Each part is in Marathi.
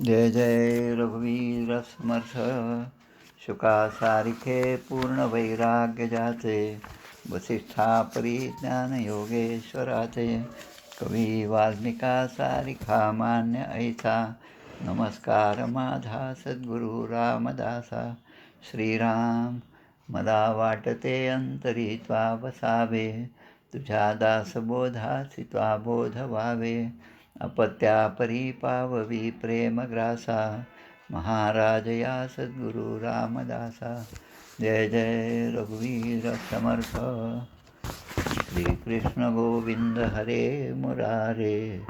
जय जय रघुवीर समर्थ. शुका सारिखे पूर्ण वैराग्य जाचे, वसिष्ठा परिज्ञान योगेश्वराचे. कवी वाल्मिका सारिखा मान्य ऐसा, नमस्कार माझा सद्गुरु रामदासा. श्रीराम मला वाटते अंतरी त्वा बसावे, तुझ्या दासबोधासी त्वा बोध व्हावे. अपत्या परिपाववी प्रेमग्रासा, महाराज या सद्गुरु रामदासा. जय जय रघुवीर समर्थ. श्रीकृष्ण गोविंद हरे मुरारे,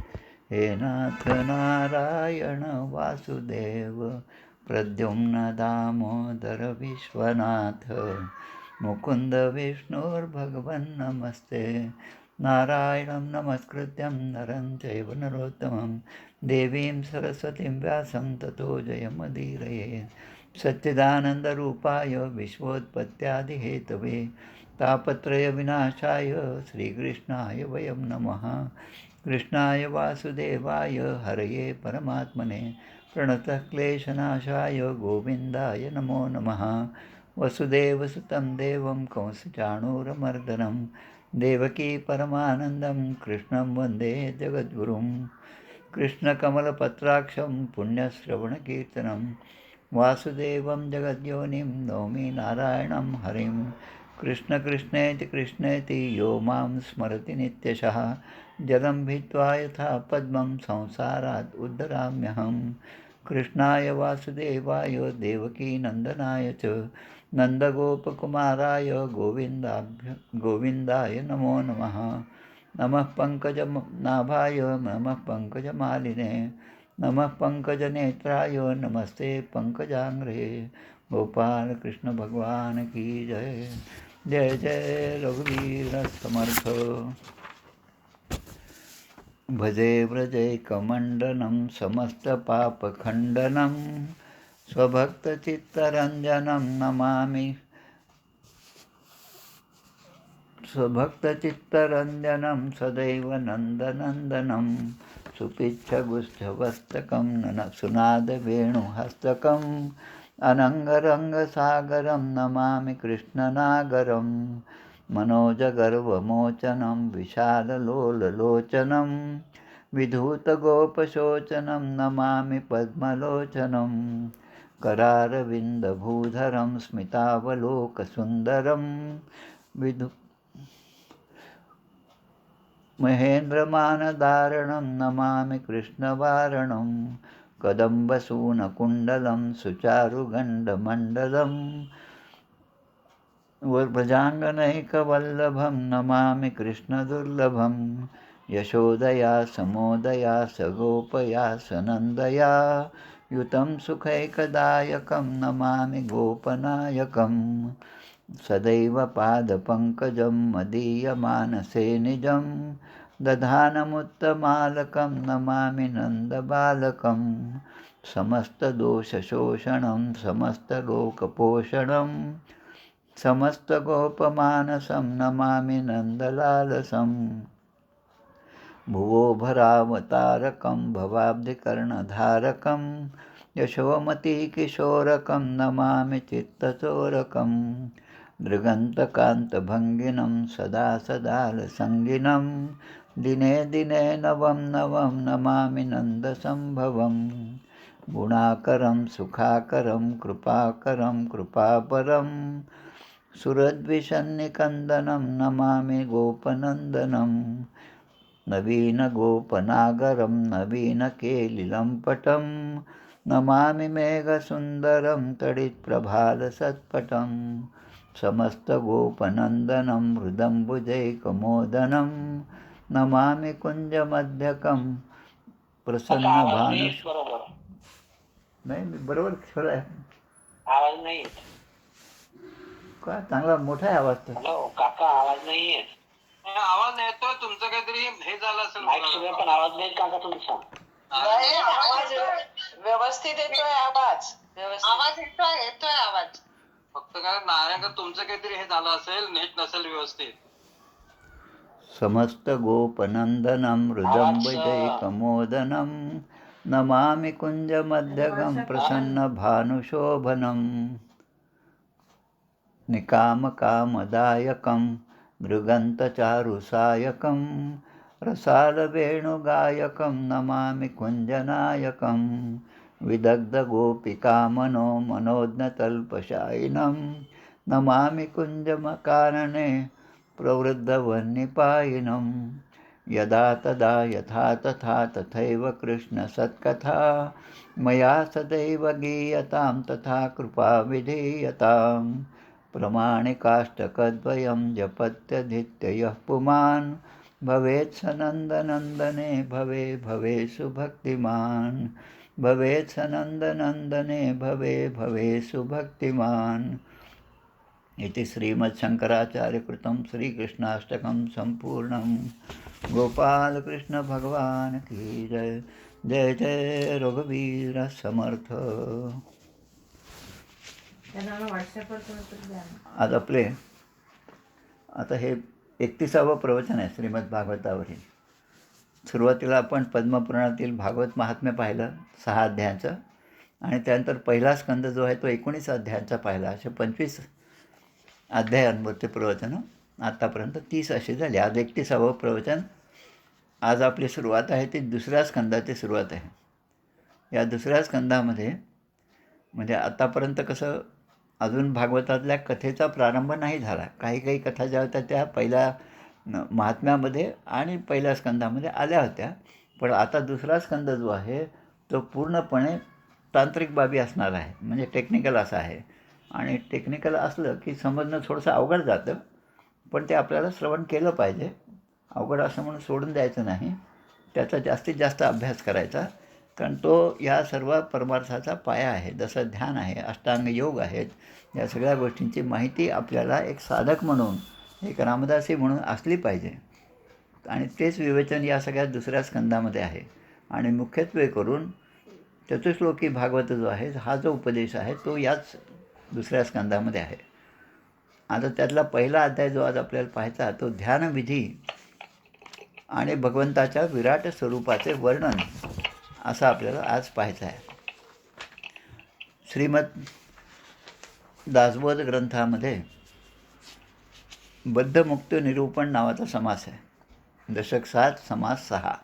हे नाथ नारायण वासुदेव. प्रद्युम्न दामोदर विश्वनाथ, मुकुंद विष्णुर्भगवन् नमस्ते. नारायणं नमस्कृत्यं नरं चैव नरोत्तमं, देवीं सरस्वतीं व्यासं ततो जयमुदीरये. सच्चिदानन्दरूपाय विश्वोत्पत्त्यादिहेतवे, तापत्रयविनाशाय श्रीकृष्णाय वयं नमः. कृष्णाय वासुदेवाय हरये परमात्मने, प्रणतक्लेशनाशाय गोविन्दाय नमो नमः. वसुदेवसुतं देवं कंसचाणूरमर्दनं, देवकी परमानन्दं कृष्णं वन्दे जगद्गुरुं. कृष्णकमलपत्राक्षं पुण्यश्रवणकीर्तनं, वासुदेवं जगद्योनिं नौमि नारायणं हरिं. कृष्णकृष्णेति कृष्णेति यो मां स्मरति नित्यशः, जलं भित्त्वा यथा पद्मं संसारात् उद्धराम्यहं. कृष्णाय वासुदेवाय देवकीनन्दनाय च, नन्दगोपकुमाराय गोविन्दाय नमो नमः. नमः पङ्कजनाभाय नमः पङ्कजमालिने, नमः पङ्कजनेत्राय नमस्ते पङ्कजाङ्घ्रे. गोपाल कृष्ण भगवान की जय. जय जय रघुवीर समर्थ. भजे व्रजैकमण्डनं समस्तपापखण्डनं, स्वभक्तचित्तरञ्जनं नमामि. स्वभक्तचित्तरञ्जनं सदैव नन्दनन्दनं, सुपिच्छगुष्ठवस्तकं सुनादवेणुहस्तकम्, अनङ्गरङ्गसागरं नमामि कृष्णनागरं. मनोजगर्वमोचनं विशाललोललोचनं, विधूतगोपशोचनं नमामि पद्मलोचनं. करारविन्दभूधरं स्मितावलोकसुन्दरं, महेन्द्रमानधारणं नमामि कृष्णवारणं. कदम्बसूनकुण्डलं सुचारुगण्डमण्डलं, व्रजाङ्गनैकवल्लभं नमामि कृष्णदुर्लभं. यशोदया समोदया सगोपया सनन्दया, युतं सुखैकदायकं नमामि गोपनायकं. सदैव पादपङ्कजं मदीयमानसे निजं, दधानमुत्तमालकं नमामि नन्दबालकं. समस्तदोषशोषणं समस्तलोकपोषणं, समस्तगोपमानसं नमामि नन्दलालसं. भुवो भरावतारकं भवाब्धिकर्णधारकं, यशोमतीकिशोरकं नमामि चित्तचोरकं. दृगन्तकान्तभङ्गिनं सदा सदालसङ्गिनं, दिने दिने नवं नवं नमामि नन्दसम्भवं. गुणाकरं सुखाकरं कृपाकरं कृपापरं, सुरद्विषन्निकन्दनं नमामि गोपनन्दनं. नवीनगोपनागरं नवीनकेलिलम्पटं, नमामि मेघसुन्दरं तडित्प्रभालसत्पटं. समस्तगोपनन्दनं हृदम्बुजैकमोदनं, नमामि कुञ्जमध्यकं प्रसन्नभानु. नाही मी बरोबर खरं आहे. आवाज नाही येत का चांगला मोठा आहे आवाज तर. हॅलो काका, आवाज नाही येत. आवाज नाही येतो तुमचं, काहीतरी हे झालं असेल. माईक शिवाय पण आवाज नाही काका तुमचा. नाही, आवाज व्यवस्थित येतोय. आवाज येतोय आवाज. फक्त काय नारायण, तुमचं काहीतरी हे झालं असेल, नेट नसेल व्यवस्थित. समस्त गोपनंदनं हृदम्बजैकमोदनं, नमामि कुञ्जमध्यगं प्रसन्नभानुशोभनं निकामकामदायकं मृगन्तचारुसायकं रसालवेणुगायकं नमामि कुञ्जनायकं विदग्धगोपिकामनो मनोज्ञतल्पशायिनं नमामि कुञ्जमकारणे प्रवृद्धवह्निपायिनं यदा तदा यथा तथा तथैव कृष्णसत्कथा मया सदैव गीयतां तथा कृपा विधीयतां प्रमाणिकाष्टकद्वयं जपत्यधित्ययः पुमान् भवेत् स नन्दनन्दने भवे भवे सुभक्तिमान् भवेत् स नन्दनन्दने भवे भवे सुभक्तिमान् इति श्रीमच्छङ्कराचार्यकृतं श्रीकृष्णाष्टकं सम्पूर्णं गोपालकृष्ण भगवान की जय. जय जय रघुवीर समर्थ. आज आपले आता हे 31वं प्रवचन आहे श्रीमद भागवतावरील. सुरुवातीला आपण पद्मपुराणातील भागवत महात्म्य पाहिलं 6 अध्यायांचं आणि त्यानंतर पहिला स्कंद जो आहे तो 19 अध्यायांचा पाहिला. असे 25 अध्यायांवरचे प्रवचन आत्तापर्यंत 30 असे झाले. आज 31वं प्रवचन. आज आपली सुरुवात आहे ती दुसऱ्या स्कंदाची सुरुवात आहे. या दुसऱ्या स्कंदामध्ये म्हणजे आतापर्यंत कसं अजून भागवतातल्या कथेचा प्रारंभ नाही झाला. काही कथा ज्या होत्या त्या पहिल्या महात्म्यामध्ये आणि पहिल्या स्कंदामध्ये आल्या होत्या. पण आता दुसरा स्कंद जो आहे तो पूर्णपणे तांत्रिक बाबी असणार आहे. म्हणजे टेक्निकल असा आहे. आणि टेक्निकल असलं की समजणं थोडंसं अवघड जातं. पण ते आपल्याला श्रवण केलं पाहिजे. अवघड असं म्हणून सोडून द्यायचं नाही. त्याचा जास्तीत जास्त अभ्यास करायचा. कारण तो या सर्व परमार्थाचा पाया आहे. जसं ध्यान आहे, अष्टांग योग आहेत, या सगळ्या गोष्टींची माहिती आपल्याला एक साधक म्हणून, एक रामदासी म्हणून असली पाहिजे. आणि तेच विवेचन या सगळ्या दुसऱ्या स्कंदामध्ये आहे. आणि मुख्यत्वे करून चतुश्लोकी भागवत जो आहे हा जो उपदेश आहे तो याच दुसऱ्या स्कंदामध्ये आहे. आता त्यातला पहिला अध्याय जो आज आपल्याला पाहायचा तो ध्यानविधी आणि भगवंताच्या विराट स्वरूपाचे वर्णन असं आपल्याला आज पाहायचं आहे. श्रीमद दासबोध ग्रंथामध्ये बद्धमुक्ती निरूपण नावाचा समास आहे. दशक 7 समास 6.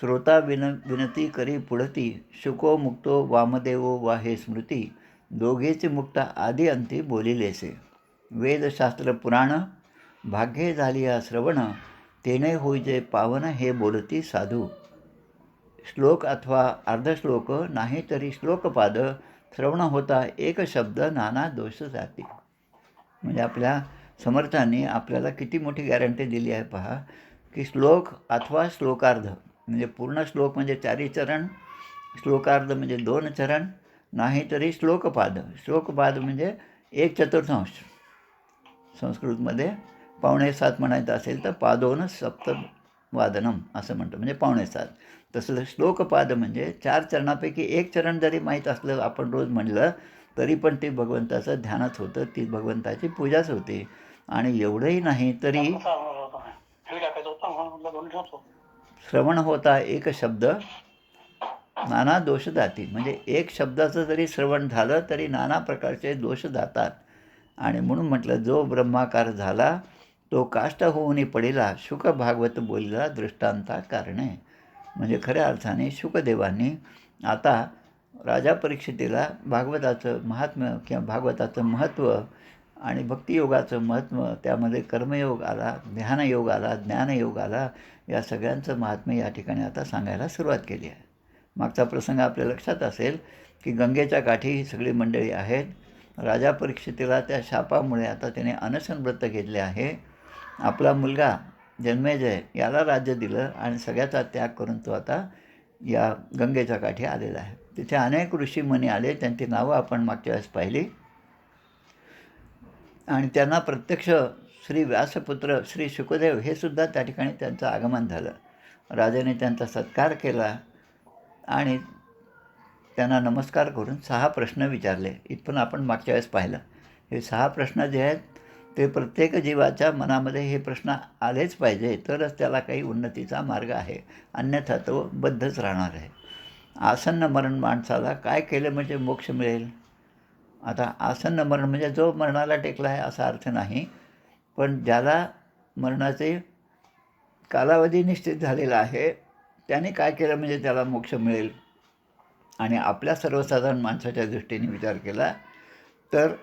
श्रोता विनती करी पुढती शुको मुक्तो वामदेवो वा हे स्मृती दोघेचे मुक्ता आदी अंती बोलिलेसे. वेदशास्त्र पुराण भाग्ये झाली या श्रवण तेने होईजे पावन हे बोलती साधू. श्लोक अथवा अर्धश्लोक नाही तरी श्लोकपाद श्रवण होता एक शब्द नाना दोष जाती. म्हणजे आपल्या समर्थांनी आपल्याला किती मोठी गॅरंटी दिली आहे पहा की श्लोक अथवा श्लोकार्ध म्हणजे पूर्ण श्लोक म्हणजे 4 चरण, श्लोकार्ध म्हणजे 2 चरण, नाही तरी श्लोकपाद. श्लोकपाद म्हणजे 1/4. संस्कृतमध्ये 6:45 म्हणायचं असेल तर पादोन सप्तवादनम असं म्हणतं, म्हणजे 6:45. तसं श्लोकपाद म्हणजे 4 चरणापैकी 1 चरण जरी माहीत असलं आपण रोज म्हणलं तरी पण ते भगवंताचं ध्यानच होतं, ती भगवंताची पूजाच होती. आणि एवढंही नाही तरी श्रवण होता एक शब्द नाना दोष जाती. म्हणजे एक शब्दाचं जरी श्रवण झालं तरी नाना प्रकारचे दोष जातात. आणि म्हणून म्हटलं जो ब्रह्माकार झाला तो काष्ट होऊनी पडिला शुक भागवत बोलिला दृष्टांता कारणे. म्हणजे खऱ्या अर्थाने शुकदेवांनी आता राजा परीक्षितीला भागवताचं महात्म्य किंवा भागवताचं महत्त्व आणि भक्तियोगाचं महत्त्व, त्यामध्ये कर्मयोग आला, ध्यानयोग आला, ज्ञानयोग आला, या सगळ्यांचं महात्म्य या ठिकाणी आता सांगायला सुरुवात केली आहे. मागचा प्रसंग आपल्या लक्षात असेल की गंगेच्या काठी ही सगळी मंडळी आहेत. राजा परीक्षितीला त्या शापामुळे आता त्याने अनशन व्रत घेतले आहे. आपला मुलगा जन्मेजय याला राज्य दिलं आणि सगळ्याचा त्याग करून तो आता या गंगेच्या काठी आलेला आहे. तिथे अनेक ऋषीमुनी आले, त्यांची नावं आपण मागच्या वेळेस पाहिली. आणि त्यांना प्रत्यक्ष श्री व्यासपुत्र श्री शुकदेव हे सुद्धा त्या ठिकाणी त्यांचं आगमन झालं. राजाने त्यांचा सत्कार केला आणि त्यांना नमस्कार करून 6 प्रश्न विचारले. इथून आपण मागच्या वेळेस पाहिलं. हे 6 प्रश्न जे आहेत ते प्रत्येक जीवाच्या मनामध्ये हे प्रश्न आलेच पाहिजे, तरच त्याला काही उन्नतीचा मार्ग आहे, अन्यथा तो बद्धच राहणार आहे. आसन्न मरण माणसाला काय केलं म्हणजे मोक्ष मिळेल? आता आसन्न मरण म्हणजे जो मरणाला टेकला आहे असा अर्थ नाही, पण ज्याला मरणाचे कालावधी निश्चित झालेला आहे, त्याने काय केलं म्हणजे त्याला मोक्ष मिळेल. आणि आपल्या सर्वसाधारण माणसाच्या दृष्टीने विचार केला तर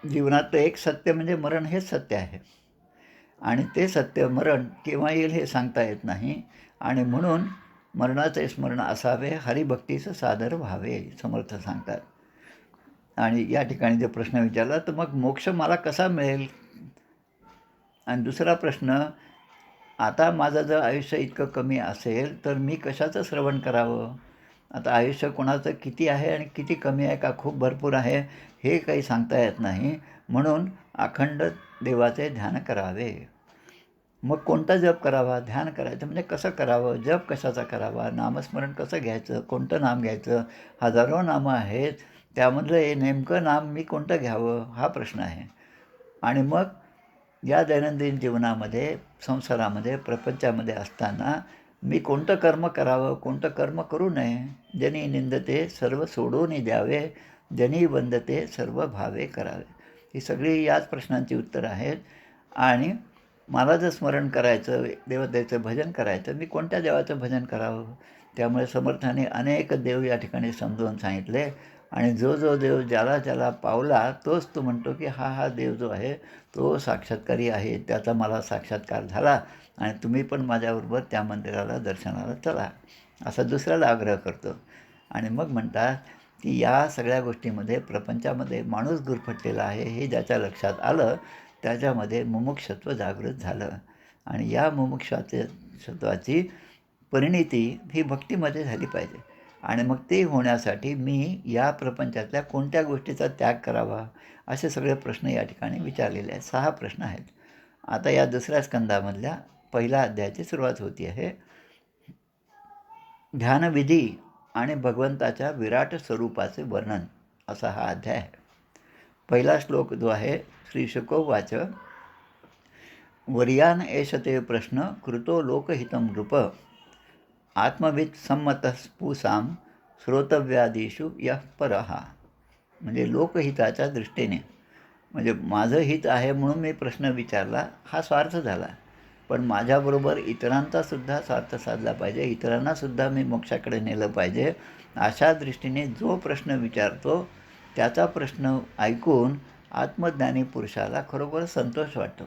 जीवनातलं एक सत्य म्हणजे मरण हेच सत्य आहे. आणि ते सत्य मरण केव्हा येईल हे सांगता येत नाही. आणि म्हणून मरणाचे स्मरण असावे, हरिभक्तीचं सादर व्हावे, समर्थ सांगतात. आणि या ठिकाणी जर प्रश्न विचारला तर मग मोक्ष मला कसा मिळेल? आणि दुसरा प्रश्न, आता माझं जर आयुष्य इतकं कमी असेल तर मी कशाचं श्रवण करावं? आता आयुष्य कोणाचं किती आहे आणि किती कमी आहे का खूप भरपूर आहे हे काही सांगता येत नाही. म्हणून अखंड देवाचे ध्यान करावे. मग कोणता जप करावा? ध्यान करायचं म्हणजे कसं करावं? जप कशाचा करावा? नामस्मरण कसं घ्यायचं? कोणतं नाम घ्यायचं? हजारो नामं आहेत, त्यामधलं हे नेमकं नाम मी कोणतं घ्यावं हा प्रश्न आहे. आणि मग या दैनंदिन जीवनामध्ये, संसारामध्ये, प्रपंचामध्ये असताना मी कोणतं कर्म करावं, कोणतं कर्म करू नये? जनी निंदते सर्व सोडून द्यावे, जनी वंदते सर्व भावे करावे. ही सगळी याच प्रश्नांची उत्तरं आहेत. आणि मला जर स्मरण करायचं, देवतेचं भजन करायचं, मी कोणत्या देवाचं भजन करावं? त्यामुळे समर्थाने अनेक देव या ठिकाणी समजावून सांगितले. आणि जो जो देव ज्याला ज्याला पावला तोच तो म्हणतो की हा देव जो आहे तो साक्षात्कारी आहे, त्याचा मला साक्षात्कार झाला आणि तुम्ही पण माझ्याबरोबर त्या मंदिराला दर्शनाला चला, असा दुसऱ्याला आग्रह करतो. आणि मग म्हणतात की या सगळ्या गोष्टीमध्ये, प्रपंचामध्ये माणूस गुरफटलेला आहे हे ज्याच्या लक्षात आलं, त्याच्यामध्ये मुमुक्षत्व जागृत झालं. आणि या मुमुक्षत्वाची परिणिती ही भक्तीमध्ये झाली पाहिजे. आणि मग ते होण्यासाठी मी या प्रपंचातल्या कोणत्या गोष्टीचा त्याग करावा, असे सगळे प्रश्न या ठिकाणी विचारलेले आहेत. 6 प्रश्न आहेत. आता या दुसऱ्या स्कंदामधल्या पहिल्या अध्यायाची सुरुवात होती आहे. ध्यानविधी आणि भगवंताच्या विराट स्वरूपाचे वर्णन, असा हा अध्याय आहे. पहिला श्लोक जो आहे, श्री शुकोवाच, वर्यान एष ते प्रश्न कृतो लोकहितं नृप, आत्मविद संमतः पुसां श्रोतव्यादिषु यः परः. म्हणजे लोकहिताच्या दृष्टीने, म्हणजे माझं हित आहे म्हणून मी प्रश्न विचारला हा स्वार्थ झाला, पण माझ्याबरोबर इतरांचासुद्धा स्वार्थ साधला पाहिजे, इतरांनासुद्धा मी मोक्षाकडे नेलं पाहिजे, अशा दृष्टीने जो प्रश्न विचारतो त्याचा प्रश्न ऐकून आत्मज्ञानी पुरुषाला खरोखर संतोष वाटतो,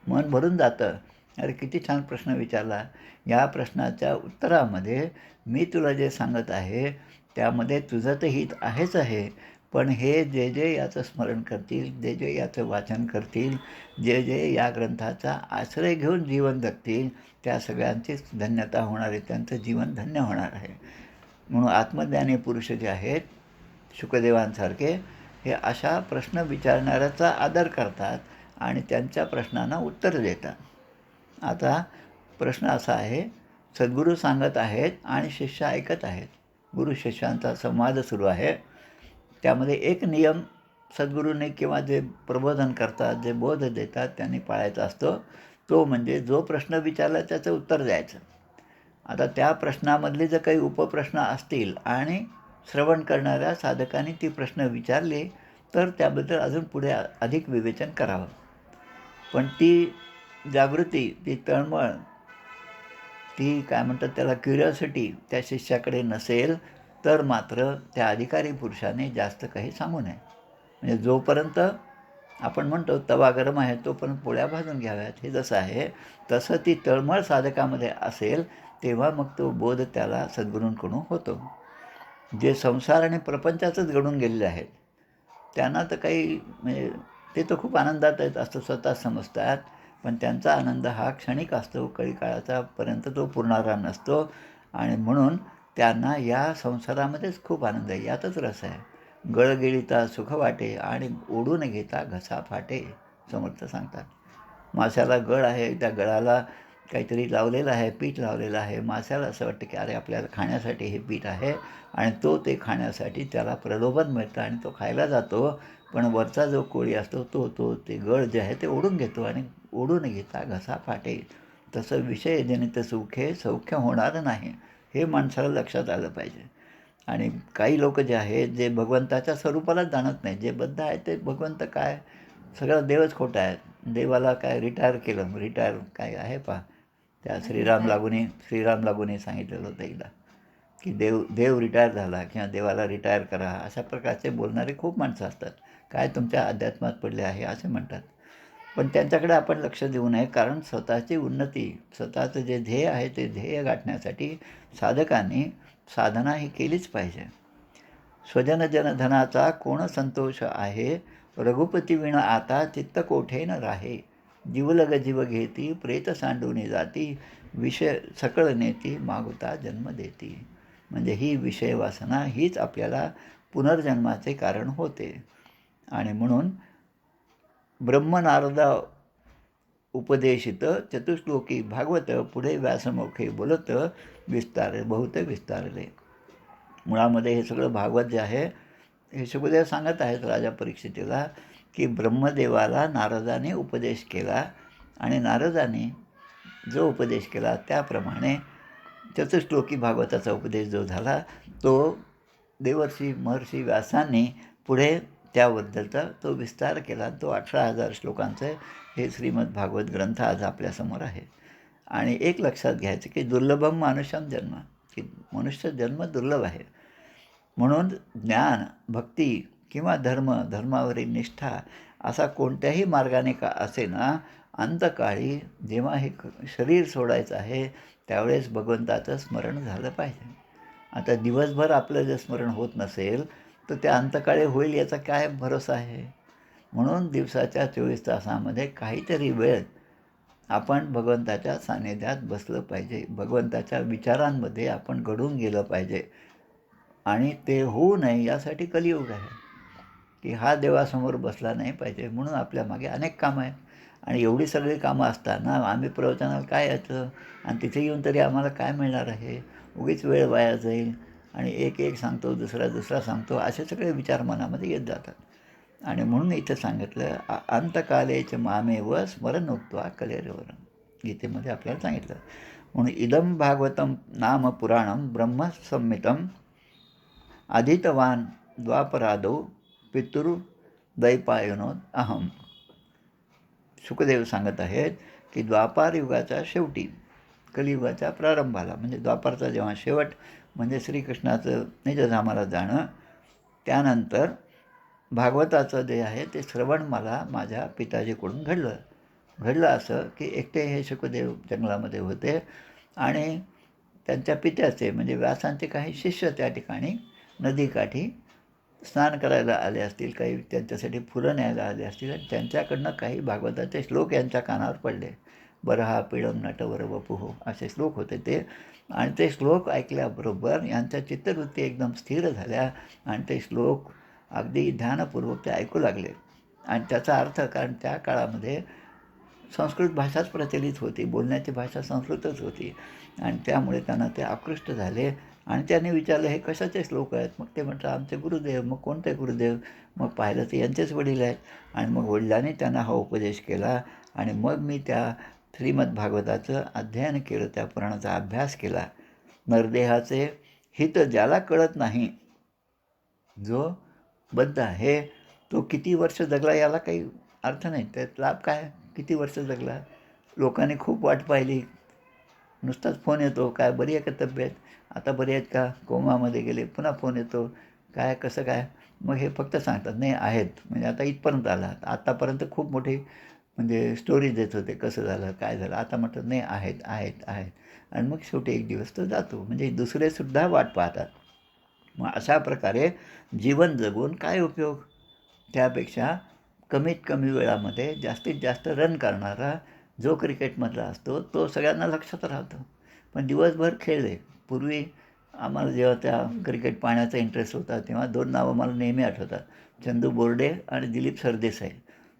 मन भरून जातं. अरे किती छान प्रश्न विचारला, या प्रश्नाच्या उत्तरामध्ये मी तुला जे सांगत आहे त्यामध्ये तुझं तर हित आहेच आहे, पण हे जे जे याचं स्मरण करतील, जे जे याचं वाचन करतील, जे जे या ग्रंथाचा आश्रय घेऊन जीवन जगतील, त्या सगळ्यांचीच धन्यता होणार आहे, त्यांचं जीवन धन्य होणार आहे. म्हणून आत्मज्ञानी पुरुष जे आहेत, शुकदेवांसारखे, हे अशा प्रश्न विचारणाऱ्याचा आदर करतात आणि त्यांच्या प्रश्नांना उत्तर देतात. आता प्रश्न असा आहे, सद्गुरू सांगत आहेत आणि शिष्य ऐकत आहेत, गुरु शिष्यांचा संवाद सुरू आहे. त्यामध्ये एक नियम सद्गुरूंनी किंवा जे प्रबोधन करतात, जे बोध देतात त्यांनी पाळायचा असतो, तो म्हणजे जो प्रश्न विचारला त्याचं उत्तर द्यायचं. आता त्या प्रश्नामधले जर काही उपप्रश्न असतील आणि श्रवण करणाऱ्या साधकांनी ती प्रश्न विचारले तर त्याबद्दल अजून पुढे अधिक विवेचन करावं. पण ती जागृती, ती तळमळ, ती काय म्हणतात त्याला क्युरिओसिटी त्या शिष्याकडे नसेल तर मात्र त्या अधिकारी पुरुषाने जास्त काही सांगू नये. म्हणजे जोपर्यंत आपण म्हणतो तवा गरम आहे तोपर्यंत पोळ्या भाजून घ्याव्यात, हे जसं आहे तसं ती तळमळ साधकामध्ये असेल तेव्हा मग तो बोध त्याला सद्गुरूंकडून होतो. जे संसार आणि प्रपंचाचंच घडून गेलेले आहेत त्यांना तर काही म्हणजे ते तर खूप आनंदात आहेत असं स्वतः समजतात, पण त्यांचा आनंद हा क्षणिक असतो, काही काळाचापर्यंत तो पुरणारा नसतो. आणि म्हणून त्यांना या संसारामध्येच खूप आनंद आहे, यातच रस आहे. गळ गिळिता सुख वाटे आणि ओढून घेता घसा फाटे, समर्थ सांगतात. माशाला गळ आहे, त्या गळाला काहीतरी लावलेलं आहे, पीठ लावलेलं आहे. माशाला असं वाटतं की अरे आपल्याला खाण्यासाठी हे पीठ आहे, आणि तो ते खाण्यासाठी त्याला प्रलोभन मिळतं आणि तो खायला जातो. पण वरचा जो कोळी असतो तो ते गळ जे आहे ते ओढून घेतो आणि ओढून घेता घसा फाटे. तसं विषयजनित सुखे सौख्य होणार नाही, हे माणसाला लक्षात आलं पाहिजे. आणि काही लोक जे आहेत जे भगवंताच्या स्वरूपालाच जाणत नाही, जे बद्ध आहेत ते भगवंत काय सगळं देवच खोटा आहे. देवाला काय रिटायर केलं, रिटायर काय आहे पहा, त्या श्रीराम लागूनही सांगितलेलं होतं एकदा की देव रिटायर झाला किंवा देवाला रिटायर करा, अशा प्रकारचे बोलणारे खूप माणसं असतात. काय तुमच्या अध्यात्मात पडले आहे असे म्हणतात. पण त्यांच्याकडे आपण लक्ष देऊ नये, कारण स्वतःची उन्नती, स्वतःचं जे ध्येय आहे ते ध्येय गाठण्यासाठी साधकांनी साधना ही केलीच पाहिजे. स्वजन जनधनाचा कोण संतोष आहे, रघुपती विण आता चित्त कोठे न राहे. जीवलग जीव घेती प्रेत सांडूनी जाती, विषय सकळ नेती मागुता जन्म देती. म्हणजे ही विषय वासना हीच आपल्याला पुनर्जन्माचे कारण होते. आणि म्हणून ब्रह्मनारदा उपदेशित चतुश्लोकी भागवत पुढे व्यासमुखे बोलत बहुत विस्तारले. मुळामध्ये हे सगळं भागवत जे आहे हे शुकदेव सांगत आहेत राजा परीक्षितीला की ब्रह्मदेवाला नारदाने उपदेश केला आणि नारदाने जो उपदेश केला त्याप्रमाणे चतुश्लोकी भागवताचा उपदेश जो झाला तो देवर्षी महर्षी व्यासांनी पुढे त्याबद्दलचा तो विस्तार केला. तो 18,000 श्लोकांचं हे श्रीमद भागवत ग्रंथ आज आपल्यासमोर आहे. आणि एक लक्षात घ्यायचं की दुर्लभम मानुषम जन्म, की मनुष्य जन्म दुर्लभ आहे. म्हणून ज्ञान, भक्ती किंवा धर्मावरील निष्ठा असा कोणत्याही मार्गाने का असेना, अंतकाळी जेव्हा हे शरीर सोडायचं आहे त्यावेळेस भगवंताचं स्मरण झालं पाहिजे. आता दिवसभर आपलं जर स्मरण होत नसेल तर त्या अंतकाळी होईल याचा काय भरोसा आहे. म्हणून दिवसाच्या 24 तासामध्ये काहीतरी वेळ आपण भगवंताच्या सान्निध्यात बसलं पाहिजे, भगवंताच्या विचारांमध्ये आपण घडून गेलं पाहिजे. आणि ते होऊ नये यासाठी कलियुग आहे की हा देवासमोर बसला नाही पाहिजे. म्हणून आपल्या मागे अनेक कामं आहेत आणि एवढी सगळी कामं असताना आम्ही प्रवचनाला काय यायचं आणि तिथे येऊन तरी आम्हाला काय मिळणार आहे, उगीच वेळ वाया जाईल आणि एक सांगतो दुसरा सांगतो, असे सगळे विचार मनामध्ये येत जातात. आणि म्हणून इथं सांगितलं अंतकालेच मामे व स्मरण उक्त्वा कलेरवरम, गीतेमध्ये आपल्याला सांगितलं. म्हणून इदम भागवतम नाम पुराणम ब्रह्मसंहितं आदितवान द्वापरादौ पितृदैपायनोद अहम. शुकदेव सांगत आहेत की द्वापार युगाच्या शेवटी, कलियुगाच्या प्रारंभाला, म्हणजे द्वापारचा जेव्हा शेवट म्हणजे श्रीकृष्णाचं निजधामाला जाणं, त्यानंतर भागवताचं जे आहे ते श्रवण मला माझ्या पिताजीकडून घडलं असं की एकटे हे शुकदेव जंगलामध्ये होते आणि त्यांच्या पित्याचे म्हणजे व्यासांचे काही शिष्य त्या ठिकाणी नदीकाठी स्नान करायला आले असतील, काही त्यांच्यासाठी फुलं न्यायला आले असतील आणि त्यांच्याकडनं काही भागवताचे श्लोक यांच्या कानावर पडले. बरहा पिळम नटवर वपुः असे श्लोक होते ते. आणि ते श्लोक ऐकल्याबरोबर यांच्या चित्तवृत्ती एकदम स्थिर झाल्या आणि ते श्लोक अगदी ध्यानपूर्वक ते ऐकू लागले. आणि त्याचा अर्थ, कारण त्या काळामध्ये संस्कृत भाषाच प्रचलित होती, बोलण्याची भाषा संस्कृतच होती आणि त्यामुळे त्यांना ते आकृष्ट झाले. आणि त्यांनी विचारलं हे कशाचे श्लोक आहेत. मग ते म्हटलं आमचे गुरुदेव. मग कोणते गुरुदेव. मग पाहिलं तर यांचेच वडील आहेत. आणि मग वडिलांनी त्यांना हा उपदेश केला आणि मग मी त्या श्रीमद भागवताचं अध्ययन केलं, त्या पुराणाचा अभ्यास केला. नरदेहाचे हित ज्याला कळत नाही, जो बद्ध आहे तो किती वर्ष जगला याला काही अर्थ नाही. त्यात लाभ काय, किती वर्ष जगला. लोकांनी खूप वाट पाहिली, नुसताच फोन येतो, काय बरी आहे का तब्येत, आता बरी आहेत का, कोमामध्ये गेले, पुन्हा फोन येतो, काय कसं काय. मग हे फक्त सांगतात नाही आहेत, म्हणजे आता इथपर्यंत आला. आतापर्यंत खूप मोठी म्हणजे स्टोरी देत होते कसं झालं काय झालं. आता म्हटलं नाही आहेत. आणि मग शेवटी एक दिवस तो जातो. म्हणजे दुसरेसुद्धा वाट पाहतात. मग अशा प्रकारे जीवन जगून काय उपयोग. त्यापेक्षा कमीत कमी वेळामध्ये जास्तीत जास्त रन करणारा जो क्रिकेटमधला असतो तो सगळ्यांना लक्षात राहतो. पण दिवसभर खेळले. पूर्वी आम्हाला जेव्हा त्या क्रिकेट पाहण्याचा इंटरेस्ट होता तेव्हा 2 नावं मला नेहमी आठवतात, चंदू बोर्डे आणि दिलीप सरदेसाई.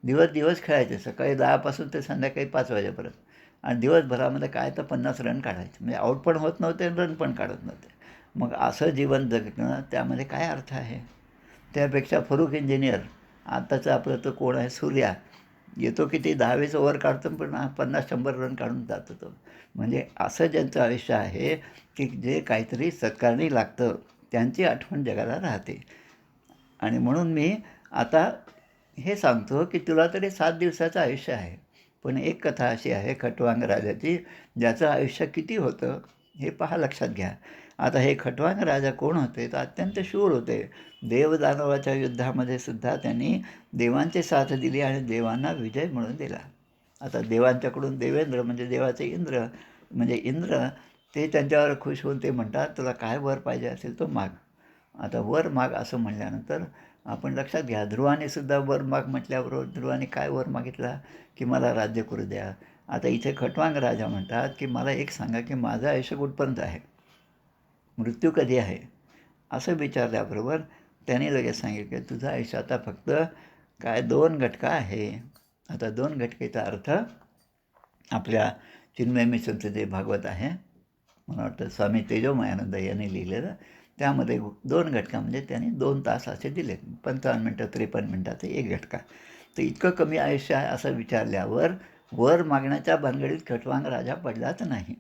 दिवस खेळायचे, सकाळी 10 पासून ते संध्याकाळी 5 वाजेपर्यंत. आणि दिवसभरामध्ये काय तर 50 रन काढायचे. म्हणजे आऊट पण होत नव्हते आणि रन पण काढत नव्हते. मग असं जीवन जगणं त्यामध्ये काय अर्थ आहे. त्यापेक्षा फरूक इंजिनियर आताचं आपलं तर कोण आहे, सूर्या येतो किती 10-20 ओव्हर काढतो पण 50-100 रन काढून जातो तो. म्हणजे असं ज्यांचं आयुष्य आहे की जे काहीतरी सत्कारणी लागतं त्यांची आठवण जगाला राहते. आणि म्हणून मी आता हे सांगतो की तुला तरी 7 दिवसाचं आयुष्य आहे. पण एक कथा अशी आहे खटवांग राजाची, ज्याचं आयुष्य किती होतं हे पहा, लक्षात घ्या. आता हे खटवांग राजा कोण होते? तर अत्यंत शूर होते. देवदानवाच्या युद्धामध्ये सुद्धा त्यांनी देवांची साथ दिली आणि देवांना विजय मिळवून दिला. आता देवांच्याकडून देवेंद्र म्हणजे देवाचे इंद्र म्हणजे इंद्र ते त्यांच्यावर खुश होऊन ते म्हणतात, तुला काय वर पाहिजे असेल तो माग. आता वर माग असं म्हणल्यानंतर आपण लक्षात घ्या, ध्रुवाने सुद्धा वर माग म्हटल्याबरोबर ध्रुवाने काय वर मागितला की मला राज्य करू द्या. आता इथे खटवांग राजा म्हणतात की मला एक सांगा की माझं आयुष्य कुठपर्यंत आहे, मृत्यू कधी आहे, असं विचारल्याबरोबर त्याने लगेच सांगितलं तुझं आयुष्य आता फक्त काय 2 घटका आहे. आता 2 घटकेचा अर्थ आपल्या चिन्मय मिशनचं जे भागवत आहे, मला वाटतं स्वामी तेजोमयानंद यांनी लिहिलेलं, त्यामध्ये 2 घटका म्हणजे त्यांनी 2 तास असे दिले, 55 मिनटं 53 मिनटाचं एक घटका. तर इतकं कमी आयुष्य आहे असं विचारल्यावर वर मागण्याच्या भानगडीत खटवांग राजा पडलाच नाही.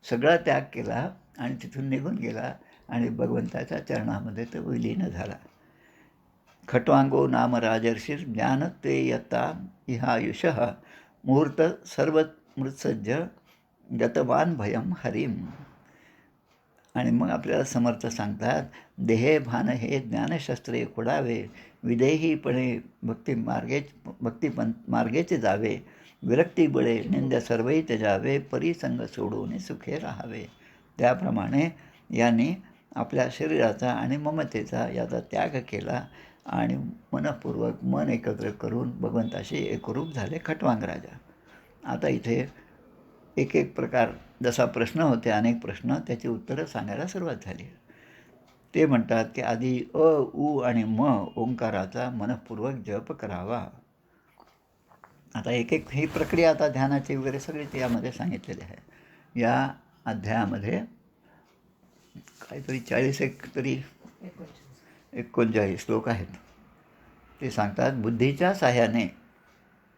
सगळा त्याग केला आणि तिथून निघून गेला आणि भगवंताच्या चरणामध्ये तो विलीन झाला. खट्वांगो नाम राजर्षिर ज्ञान ते यता इहायुषः मुहूर्त सर्व मृत्सज्ज गतवान भयम हरिम. आणि मग आपल्याला समर्थ सांगतात, देहे भान हे ज्ञानशस्त्रे खोडावे, विदेहीपणे भक्तिपंथ मार्गेचे जावे, विरक्ती बळे निंद सर्वही त्याजावे, परिसंग सोडून सुखे राहावे. त्याप्रमाणे यांनी आपल्या शरीराचा आणि ममतेचा याचा त्याग केला आणि मनपूर्वक मन एकत्र करून भगवंताशी एकरूप झाले खटवांग राजा. आता इथे एक एक प्रकार, जसा प्रश्न होते अनेक प्रश्न, त्याची उत्तरं सांगायला सुरुवात झाली. ते म्हणतात की आधी अ उ आणि म ओंकाराचा मनपूर्वक जप करावा. आता एक एक ही प्रक्रिया आता ध्यानाची वगैरे सगळी त्यामध्ये सांगितलेली आहे. या अध्यायामध्ये काहीतरी 39 श्लोक आहेत. ते सांगतात बुद्धीच्या साह्याने,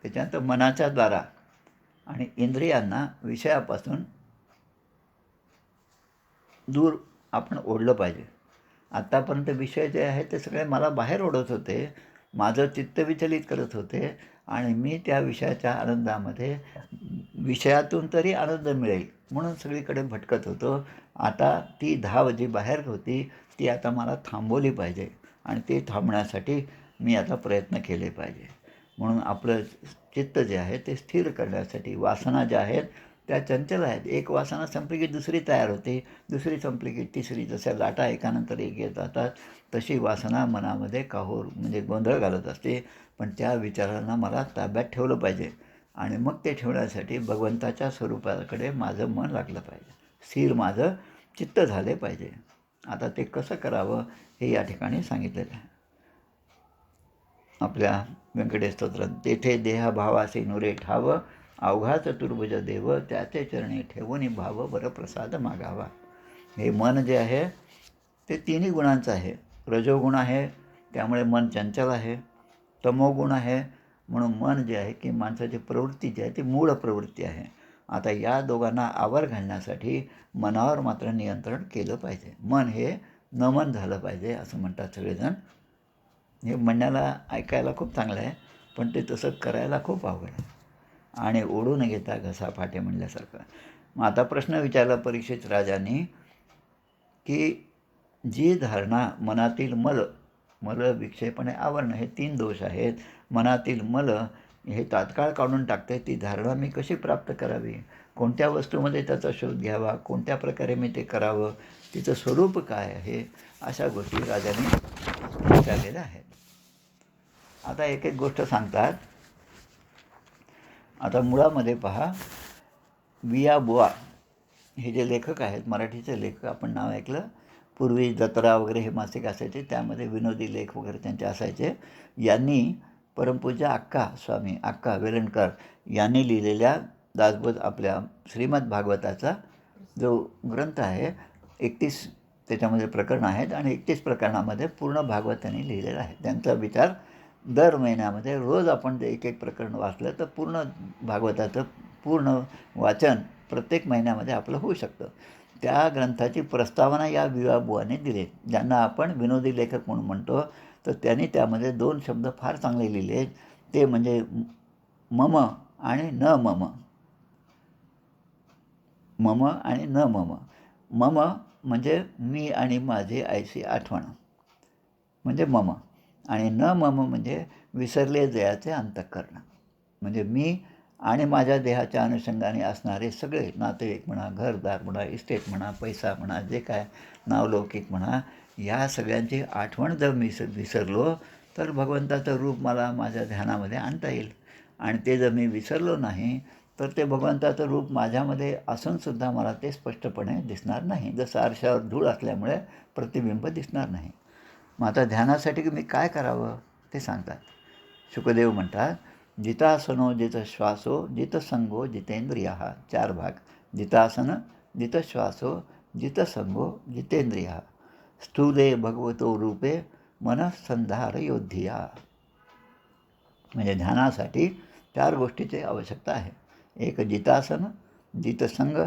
त्याच्यानंतर मनाच्या द्वारा आणि इंद्रियांना विषयापासून दूर आपण ओढलं पाहिजे. आत्तापर्यंत विषय जे आहेत ते सगळे मला बाहेर ओढत होते, माझं चित्त विचलित करत होते आणि मी त्या विषयाच्या आनंदामध्ये विषयातून तरी आनंद मिळेल म्हणून सगळीकडे भटकत होतो. आता ती धाव जी बाहेर होती ती आता मला थांबवली पाहिजे आणि ते थांबण्यासाठी मी आता प्रयत्न केले पाहिजे. म्हणून आपलं चित्त जे आहे ते स्थिर करण्यासाठी वासना ज्या आहेत त्या चंचल आहेत. एक वासना संपली की दुसरी तयार होते, दुसरी संपली की तिसरी. जशा लाटा एकानंतर एक येत जातात तशी वासना मनामध्ये काहोर म्हणजे गोंधळ घालत असते. पण त्या विचारांना मला ताब्यात ठेवलं पाहिजे आणि मग ते ठेवण्यासाठी भगवंताच्या स्वरूपाकडे माझं मन लागलं पाहिजे, स्थिर माझं चित्त झाले पाहिजे. आता ते कसं करावं हे या ठिकाणी सांगितलेलं आहे आपल्या व्यंकटेश स्तोत्रात. तेथे देहभावासे नुरे ठाव, अवघा चतुर्भुज देव, त्याचे चरणी ठेवून भाव वरप्रसाद मागावा. हे मन जे आहे ते तिन्ही गुणांचं आहे. रजोगुण आहे त्यामुळे मन चंचल आहे, तमोगुण आहे म्हणून मन जे आहे की माणसाची प्रवृत्ती जी आहे ती मूळ प्रवृत्ती आहे. आता या दोघांना आवर घालण्यासाठी मनावर मात्र नियंत्रण केलं पाहिजे. मन हे नमन झालं पाहिजे असं म्हणतात सगळेजण. हे म्हणण्याला ऐकायला खूप चांगलं आहे पण ते तसं करायला खूप अवघड आहे. आणि ओढून घेता घसा फाटे म्हणल्यासारखं. मग आता प्रश्न विचारला परीक्षित राजांनी की जी धारणा मनातील मल विक्षेपणे आवरणं हे 3 दोष आहेत. मनातील मल हे तात्काळ काढून टाकते. ती धारणा मी कशी प्राप्त करावी, कोणत्या वस्तूमध्ये त्याचा शोध घ्यावा, कोणत्या प्रकारे मी ते करावं, तिचं स्वरूप काय आहे, अशा गोष्टी राजांनी विचारलेल्या आहेत. आता एक एक गोष्ट सांगतात. आता मुळामध्ये पहा, विया बुवा हे जे लेखक आहेत, मराठीचे लेखक, आपण नाव ऐकलं. पूर्वी जत्रा वगैरे हे मासिक असायचे, त्यामध्ये विनोदी लेख वगैरे त्यांचे असायचे. यांनी परमपूज्य स्वामी अक्का वेलणकर यांनी लिहिलेल्या दासबोध आपल्या श्रीमद भागवताचा जो ग्रंथ आहे, 31 त्याच्यामध्ये प्रकरणं आहेत आणि 31 प्रकरणामध्ये पूर्ण भागवत त्यांनी लिहिलेलं आहे. त्यांचा विचार दर महिन्यामध्ये रोज आपण ते एक एक प्रकरण वाचलं तर पूर्ण भागवताचं पूर्ण वाचन प्रत्येक महिन्यामध्ये आपलं होऊ शकतं. त्या ग्रंथाची प्रस्तावना या विवाबुवाने दिली, ज्यांना आपण विनोदी लेखक म्हणून म्हणतो. तर त्यांनी त्यामध्ये 2 शब्द फार चांगले लिहिले. ते म्हणजे मम आणि न मम. मम आणि न मम. मम म्हणजे मी आणि माझी आईची आठवण म्हणजे मम, आणि न मम म्हणजे विसरले देहाचे अंतःकरण. म्हणजे मी आणि माझ्या देहाच्या अनुषंगाने असणारे सगळे नातेवाईक म्हणा, घरदार म्हणा, इस्टेट म्हणा, पैसा म्हणा, जे काय नावलौकिक म्हणा, या सगळ्यांची आठवण जर मी विसरलो तर भगवंताचं रूप मला माझ्या ध्यानामध्ये आणता येईल. आणि ते जर मी विसरलो नाही तर ते भगवंताचं रूप माझ्यामध्ये असूनसुद्धा मला ते स्पष्टपणे दिसणार नाही. जसं आरशावर धूळ असल्यामुळे प्रतिबिंब दिसणार नाही. मग आता ध्यानासाठी मी काय करावं ते सांगतात. शुकदेव म्हणतात, जितासनो जित श्वासो जित संगो जितेंद्रिया. 4 भाग. जितासन, जित श्वासो जित संगो जितेंद्रिया. स्थूले भगवतो रूपे मनःसंधार योधिया. म्हणजे ध्यानासाठी 4 गोष्टीची आवश्यकता आहे. एक जितासन, जितसंग,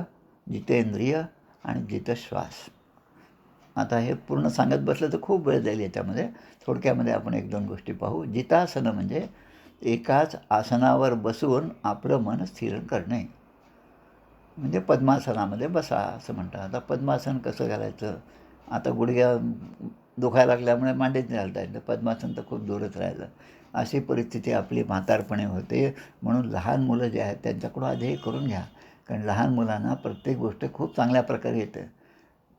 जितेंद्रिय आणि जितश्वास. आता हे पूर्ण सांगत बसलं तर खूप वेळ जाईल याच्यामध्ये. थोडक्यामध्ये आपण 1-2 गोष्टी पाहू. जितासन म्हणजे एकाच आसनावर बसून आपलं मन स्थिर करणे. म्हणजे पद्मासनामध्ये बसा असं म्हणतात. आता पद्मासन कसं घालायचं? आता गुडघ्या दुखायला लागल्यामुळे मांडीत नाही घालता येतं. पद्मासन तर खूप दूरच राहिलं. अशी परिस्थिती आपली म्हातारपणे होते. म्हणून लहान मुलं जे आहेत त्यांच्याकडून आधी हे करून घ्या. कारण लहान मुलांना प्रत्येक गोष्ट खूप चांगल्या प्रकारे येते.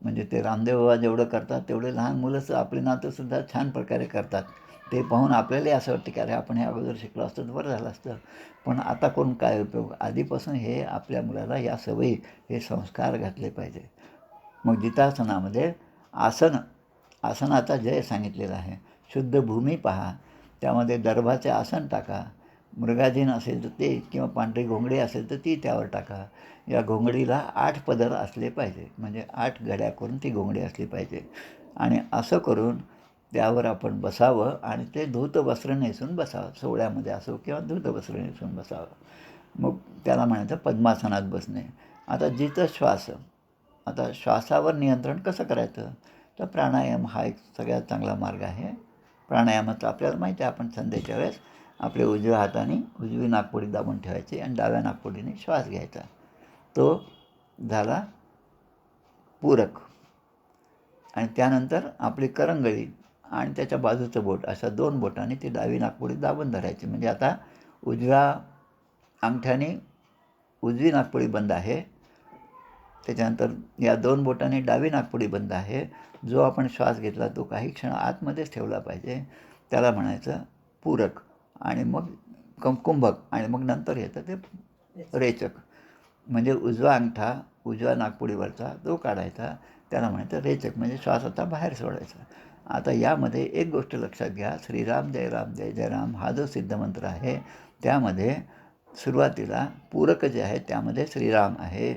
म्हणजे ते रामदेव बाबा जेवढं करतात तेवढे लहान मुलंच आपली नातंसुद्धा छान प्रकारे करतात. ते पाहून आपल्यालाही असं वाटतं की अरे आपण हे अगोदर शिकलो असतं तर बरं झालं असतं. पण आता करून काय उपयोग? आधीपासून हे आपल्या मुलाला या सवयी, हे संस्कार घातले पाहिजे. मग जितासनामध्ये आसनाचा जय सांगितलेला आहे. शुद्ध भूमी पहा, त्यामध्ये दर्भाचे आसन टाका. मृगाजीन असेल तर ते, किंवा पांढरी घोंगडी असेल तर ती त्यावर टाका. या घोंगडीला 8 पदर असले पाहिजे. म्हणजे 8 घड्या करून ती घोंगडी असली पाहिजे. आणि असं करून त्यावर आपण बसावं आणि ते धूत वस्त्र नेसून बसावं. सोहळ्यामध्ये असो किंवा धूत वस्त्र नेसून बसावं. मग त्याला म्हणायचं पद्मासनात बसणे. आता जिथं श्वास, आता श्वासावर नियंत्रण कसं करायचं? तर प्राणायाम हा एक सगळ्यात चांगला मार्ग आहे. प्राणायामाचं आपल्याला माहिती आहे. आपण संध्याच्या वेळेस आपल्या उजव्या हाताने उजवी नाकपुडी दाबून ठेवायची आणि डाव्या नाकपुडीने श्वास घ्यायचा. तो झाला पूरक. आणि त्यानंतर आपली करंगळी आणि त्याच्या बाजूचं बोट, अशा 2 बोटांनी ती डावी नाकपुडी दाबून धरायची. म्हणजे आता उजव्या अंगठ्याने उजवी नाकपुडी बंद आहे. त्याच्यानंतर या 2 बोटांनी डावी नाकपुडी बंद आहे. जो आपण श्वास घेतला तो काही क्षण आतमध्येच ठेवला पाहिजे. त्याला म्हणायचं पूरक. आणि मग कुंभक. आणि मग नंतर येतं ते रेचक. म्हणजे उजवा अंगठा उजव्या नाकपुडीवरचा तो काढायचा, त्याला म्हणायचं रेचक. म्हणजे श्वास आता बाहेर सोडायचा. आता यामध्ये एक गोष्ट लक्षात घ्या. श्रीराम जय राम जय जय राम हा जो सिद्धमंत्र आहे त्यामध्ये सुरुवातीला पूरक जे आहे त्यामध्ये श्रीराम आहे.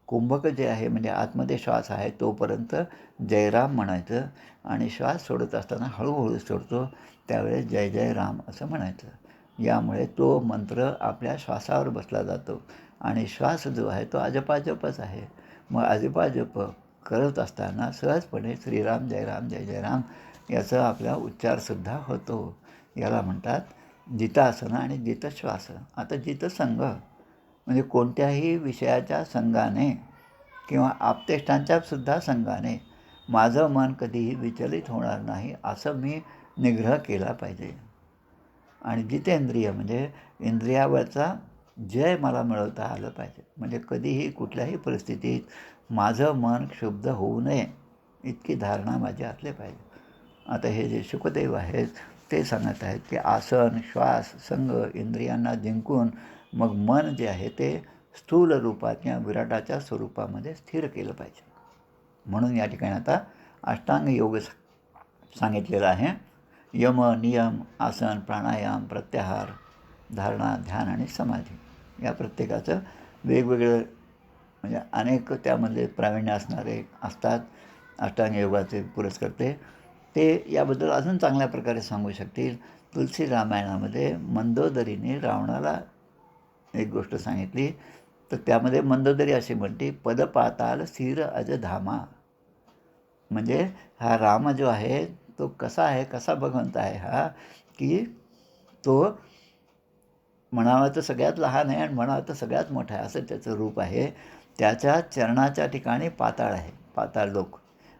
कुंभक जे आहे म्हणजे आतमध्ये श्वास आहे तोपर्यंत जयराम म्हणायचं. आणि श्वास सोडत असताना हळूहळू सोडतो त्यावेळेस जय जय राम असं म्हणायचं. यामुळे तो मंत्र आपल्या श्वासावर बसला जातो. आणि श्वास जो आहे तो अजपाजपच आहे. मग अजपाजप करत असताना सहजपणे श्रीराम जय राम जय जय राम याचा आपला उच्चारसुद्धा होतो. याला म्हणतात जितासन आणि जितश्वास. आता जितसंग म्हणजे कोणत्याही विषयाच्या संघाने किंवा आप्तेष्टांच्यासुद्धा संघाने माझं मन कधीही विचलित होणार नाही असं मी निग्रह केला पाहिजे. आणि जितेंद्रिय म्हणजे इंद्रियावरचा जय मला मिळवता आलं पाहिजे. म्हणजे कधीही कुठल्याही परिस्थितीत माझं मन क्षुब्ध होऊ नये इतकी धारणा माझी असली पाहिजे. आता हे जे शुकदेव आहेत ते सांगत आहेत की आसन, श्वास, संग इंद्रियांना जिंकून मग मन जे आहे ते स्थूल रूपात किंवा विराटाच्या स्वरूपामध्ये स्थिर केलं पाहिजे. म्हणून या ठिकाणी आता अष्टांग योग सांगितलेला आहे. यम, नियम, आसन, प्राणायाम, प्रत्याहार, धारणा, ध्यान आणि समाधी या प्रत्येकाचं वेगवेगळं म्हणजे अनेक त्यामध्ये प्रावीण्य असणारे असतात. अष्टांग योगाचे पुरस्कर्ते ते याबद्दल अजून चांगल्या प्रकारे सांगू शकतील. तुलसी रामायणामध्ये मंदोदरीने रावणाला एक गोष्ट सांगितली, तर त्यामध्ये मंदोदरी अशी म्हणते, पद पाताल स्थिर अज धामा. म्हणजे हा राम जो आहे तो कसा आहे, कसा भगवंत आहे हा, की तो म्हणावा तर सगळ्यात लहान आहे आणि म्हणावं तर सगळ्यात मोठा आहे, असं त्याचं रूप आहे. त्याच्या चरणाच्या ठिकाणी पाताळ आहे, पाताळ लोक,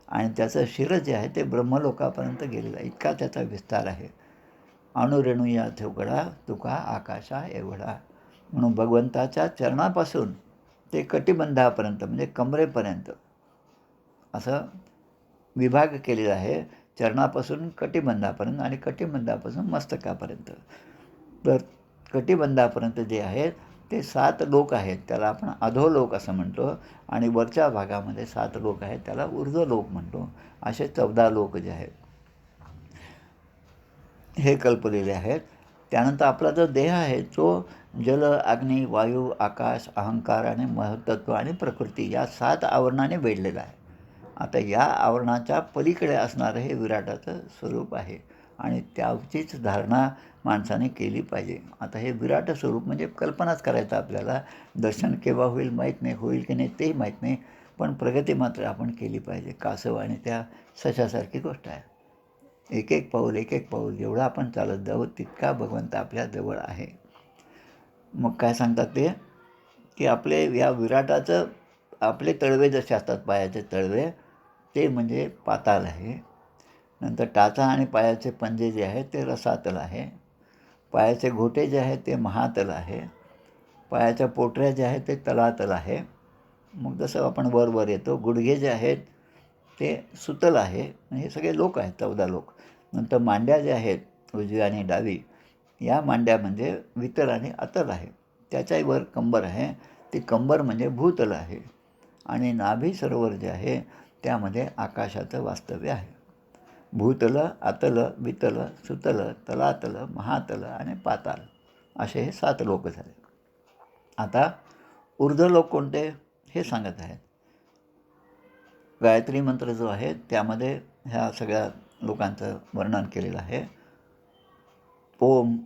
आणि त्याचं शिर जे आहे ते ब्रह्मलोकापर्यंत गेलेलं आहे, इतका त्याचा विस्तार आहे. अणुरेणू या ठेवकडा तुका आकाशा एवढा. म्हणून भगवंताच्या चरणापासून ते कटिबंधापर्यंत म्हणजे कमरेपर्यंत असं विभाग केलेला आहे. चरणापासून कटिबंधापर्यंत आणि कटिबंधापासून मस्तकापर्यंत. तर कटिबंधापर्यंत जे आहेत ते 7 लोक आहेत, त्याला आपण अधोलोक असं म्हणतो, आणि वरच्या भागामध्ये 7 लोक आहेत, त्याला ऊर्ध्वलोक म्हणतो. असे 14 लोक जे आहेत हे कल्पलेले आहेत. त्यानंतर आपला जो देह आहे तो जल, अग्नी, वायू, आकाश, अहंकार आणि महत्त्व आणि प्रकृती या 7 आवरणाने वेढलेला आहे. आता या आवरणाच्या पलीकडे असणारं हे विराटाचं स्वरूप आहे आणि त्याचीच धारणा माणसाने केली पाहिजे. आता हे विराट स्वरूप म्हणजे कल्पनाच करायचं आपल्याला. दर्शन केव्हा होईल माहीत नाही, होईल की नाही तेही माहीत नाही, पण प्रगती मात्र आपण केली पाहिजे. कासव आणि त्या सशासारखी गोष्ट आहे. एक एक पाऊल, एक एक पाऊल जेवढं आपण चालत जाऊ तितका भगवंत आपल्या जवळ आहे. मग काय सांगतात ते, की आपले या विराटाचं आपले तळवे जसे असतात, पायाचे तळवे, ते म्हणजे पाताल आहे. नंतर टाचा आणि पायाचे पंजे जे आहेत ते रसातल आहे. पायाचे घोटे जे आहेत ते महातल आहे. पायाच्या पोटऱ्या ज्या आहेत ते तलातल आहे. मग जसं आपण वर येतो, गुडघे जे आहेत ते सुतल आहे. हे सगळे लोक आहेत, 14 लोक. नंतर मांड्या ज्या आहेत उजवी आणि डावी, या मांड्या म्हणजे वितल आणि अतल आहे. त्याच्याही वर कंबर आहे, ती कंबर म्हणजे भूतल आहे. आणि नाभी सरोवर जे आहे त्यामध्ये आकाशाचं वास्तव्य आहे. भूतल, अतल, वितल, सुतल, तलातल, महातल आणि पाताल असे हे 7 लोक झाले. आता ऊर्ध्वलोक कोणते हे सांगत आहेत. गायत्री मंत्र जो आहे त्यामध्ये ह्या सगळ्या लोकांचं वर्णन केलेलं आहे. ओम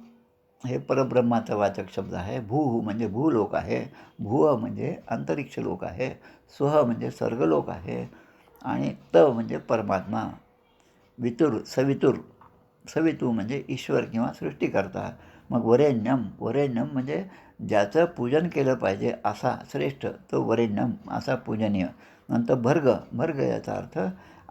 हे परब्रह्माचा वाचक शब्द आहे. भू म्हणजे भूलोक आहे. भुव म्हणजे अंतरिक्ष लोक आहे. स्वह म्हणजे स्वर्गलोक आहे. आणि त म्हणजे परमात्मा. वितुर सवितुर, सवितू म्हणजे ईश्वर किंवा सृष्टिकर्ता. मग वरेण्यम, वरेण्यम म्हणजे ज्याचं पूजन केलं पाहिजे असा श्रेष्ठ, तो वरेण्यम असा पूजनीय. नंतर भर्ग, भर्ग याचा अर्थ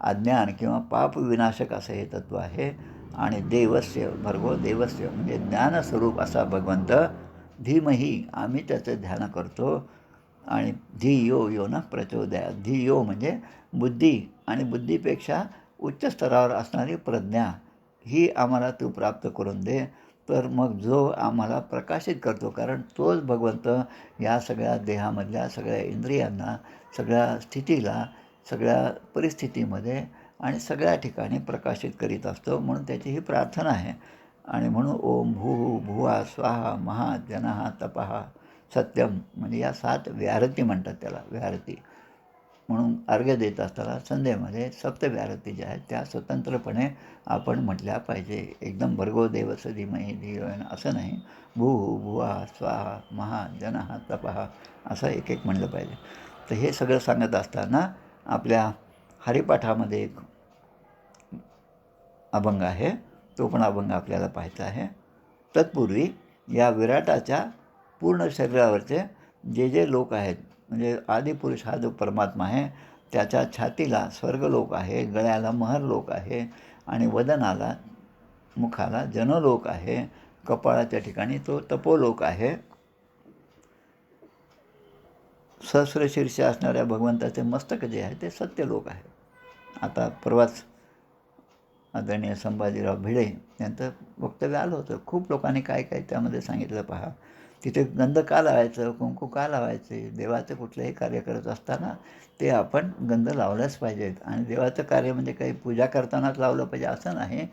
अज्ञान किंवा पाप विनाशक असं हे तत्त्व आहे. आणि देवस्य, भर्गो देवस्य म्हणजे ज्ञानस्वरूप असा भगवंत. धीमही आम्ही त्याचं ध्यान करतो. आणि धियो यो न प्रचोदयात, धियो म्हणजे बुद्धी, आणि बुद्धीपेक्षा उच्च स्तरावर असणारी प्रज्ञा ही आम्हाला तू प्राप्त करून दे. तर मग जो आम्हाला प्रकाशित करतो, कारण तोच भगवंत या सगळ्या देहामधल्या सगळ्या इंद्रियांना, सगळ्या स्थितीला, सगळ्या परिस्थितीमध्ये आणि सगळ्या ठिकाणी प्रकाशित करीत असतो. म्हणून त्याची ही प्रार्थना आहे. आणि म्हणून ओम भूः भुवा स्वाहा महा जनः तपः सत्यम म्हणजे या 7 व्याहृती म्हणतात त्याला, व्याहृती. म्हणून अर्घ्य देत असताना संध्येमध्ये सप्तव्याहृती ज्या आहेत त्या स्वतंत्रपणे आपण म्हटल्या पाहिजे. एकदम भर्गो देवस्य धीमहि धियो यो नः असं नाही. भूः भुवा स्वाहा महा जनः तपः असं एक एक म्हणलं पाहिजे. तर हे सगळं सांगत असताना आपल्या हरिपाठामध्ये एक अभंग आहे, तो पण अभंग आपल्याला पाहायचा आहे. तत्पूर्वी या विराटाच्या पूर्ण शरीरावरचे जे जे लोक आहेत, म्हणजे आदिपुरुष हा जो परमात्मा आहे त्याच्या छातीला स्वर्गलोक आहे, गळ्याला महरलोक आहे, आणि वदनाला, मुखाला जनलोक आहे, कपाळाच्या ठिकाणी तो तपोलोक आहे. सहस्र शीर्ष असणाऱ्या भगवंताचे मस्तक जे आहे ते सत्यलोक आहे. आता परवाच आदरणीय संभाजीराव भिडे यांचं वक्तव्य आलं होतं. खूप लोकांनी काय काय त्यामध्ये सांगितलं. पहा, तिथे गंध का लावायचं, कुंकू का लावायचे, देवाचं कुठलंही कार्य करत असताना ते आपण गंध लावलंच पाहिजेत. आणि देवाचं कार्य म्हणजे काही पूजा करतानाच लावलं पाहिजे असं नाही,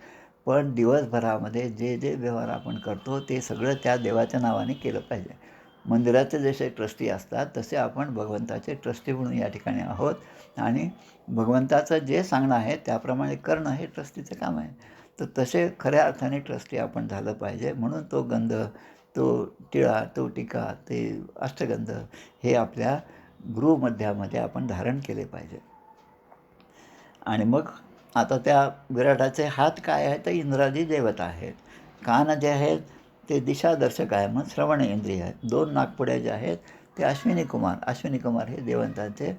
पण दिवसभरामध्ये जे जे व्यवहार आपण करतो ते सगळं त्या देवाच्या नावाने केलं पाहिजे. मंदिराचे जसे ट्रस्टी असतात तसे आपण भगवंताचे ट्रस्टी म्हणून या ठिकाणी आहोत. आणि भगवंताचं जे सांगणं आहे त्याप्रमाणे करणं हे ट्रस्टीचं काम आहे. तर तसे खऱ्या अर्थाने ट्रस्टी आपण झालं पाहिजे. म्हणून तो गंध, तो टिळा, तो टीका, ते अष्टगंध हे आपल्या गृहमध्यामध्ये आपण धारण केले पाहिजे. आणि मग आता त्या विराटाचे हात काय आहेत तर इंद्रादी देवता आहेत. कान जे आहेत ते दिशादर्शक आहे, मग श्रवण इंद्रिय आहेत. 2 नाकपुड्या जे आहेत ते अश्विनी कुमार. अश्विनी कुमार हे देवतांचे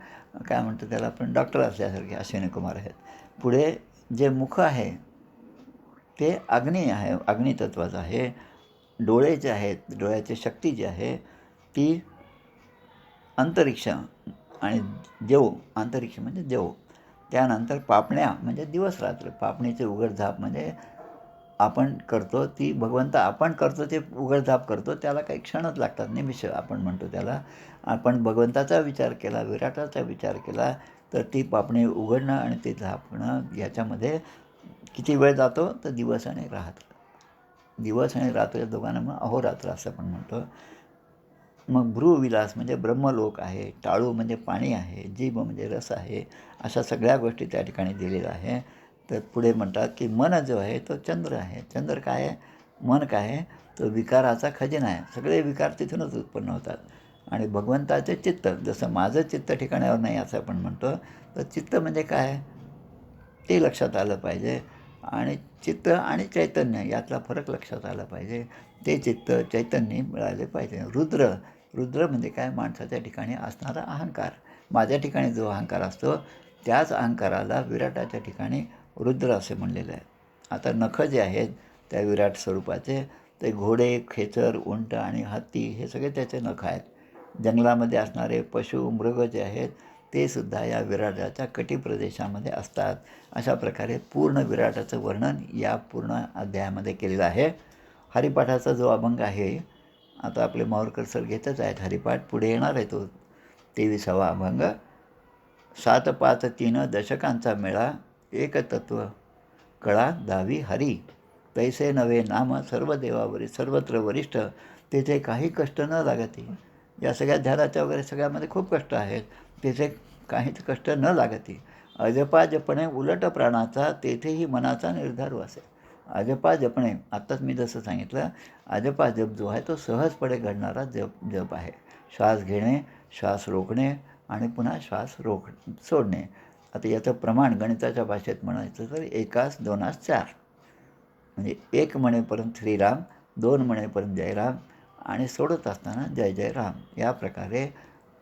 काय म्हणतो त्याला आपण डॉक्टर असल्यासारखे अश्विनी कुमार आहेत. पुढे जे मुख आहे ते अग्नी आहे, अग्नितत्वाचं आहे. डोळे जे आहेत, डोळ्याची शक्ती जी आहे ती अंतरिक्ष आणि देव. अंतरिक्ष म्हणजे देव. त्यानंतर पापण्या म्हणजे दिवस रात्र. पापणीचे उघडझाप म्हणजे आपण करतो ती भगवंत आपण करतो ते उघडझाप करतो, त्याला काही क्षणच लागतात, निमिष आपण म्हणतो त्याला. आपण भगवंताचा विचार केला, विराटाचा विचार केला तर ती पापणी उघडणं आणि ते झापणं याच्यामध्ये किती वेळ जातो तर दिवस आणि रात्र. दिवस आणि रात्र या दोघांना मग अहोरात्र असं आपण म्हणतो. मग भ्रूविलास म्हणजे ब्रह्मलोक आहे. टाळू म्हणजे पाणी आहे. जीभ म्हणजे रस आहे. अशा सगळ्या गोष्टी त्या ठिकाणी दिलेल्या आहे. तर पुढे म्हणतात की मन जो आहे तो चंद्र आहे. चंद्र काय आहे? मन काय आहे? तो विकाराचा खजिना आहे. सगळे विकार तिथूनच उत्पन्न होतात. आणि भगवंताचे चित्त, जसं माझं चित्त ठिकाणावर नाही असं आपण म्हणतो, तर चित्त म्हणजे काय ते लक्षात आलं पाहिजे. आणि चित्त आणि चैतन्य यातला फरक लक्षात आला पाहिजे. ते चित्त चैतन्य मिळाले पाहिजे. रुद्र म्हणजे काय? माणसाच्या ठिकाणी असणारा अहंकार. माझ्या ठिकाणी जो अहंकार असतो त्याच अहंकाराला विराटाच्या ठिकाणी रुद्र असे म्हणलेलं आहे. आता नखं जे आहेत त्या विराट स्वरूपाचे ते घोडे, खेचर, उंट आणि हत्ती हे सगळे त्याचे नख आहेत. जंगलामध्ये असणारे पशु, मृग जे आहेत ते सुद्धा या विराटाच्या कटिप्रदेशामध्ये असतात. अशा प्रकारे पूर्ण विराटाचं वर्णन या पूर्ण अध्यायामध्ये केलेलं आहे. हरिपाठाचा जो अभंग आहे, आता आपले माहूरकर सर घेतच आहेत हरिपाठ, पुढे येणार आहे तो 23वा अभंग. 7 5 3 दशकांचा मेळा, एक तत्व कळा दावी हरी. तैसे नवे नाम सर्व देवावरी, सर्वत्र वरिष्ठ तेथे काही कष्ट न लागती. या सगळ्या ध्यानाच्या वगैरे सगळ्यामध्ये खूप कष्ट आहेत, तेथे काहीच कष्ट न लागती. अजपा जपणे उलट प्राणाचा, तेथेही मनाचा निर्धार वासे. अजपा जपणे, आत्ताच मी जसं सांगितलं, अजपा जप जो आहे तो सहजपणे घडणारा जप आहे. श्वास घेणे, श्वास रोखणे आणि पुन्हा श्वास सोडणे. आता याचं प्रमाण गणिताच्या भाषेत म्हणायचं तर 1 2 4. म्हणजे 1 म्हणेपर्यंत श्रीराम, 2 म्हणेपर्यंत जयराम आणि सोडत असताना जय जय राम. या प्रकारे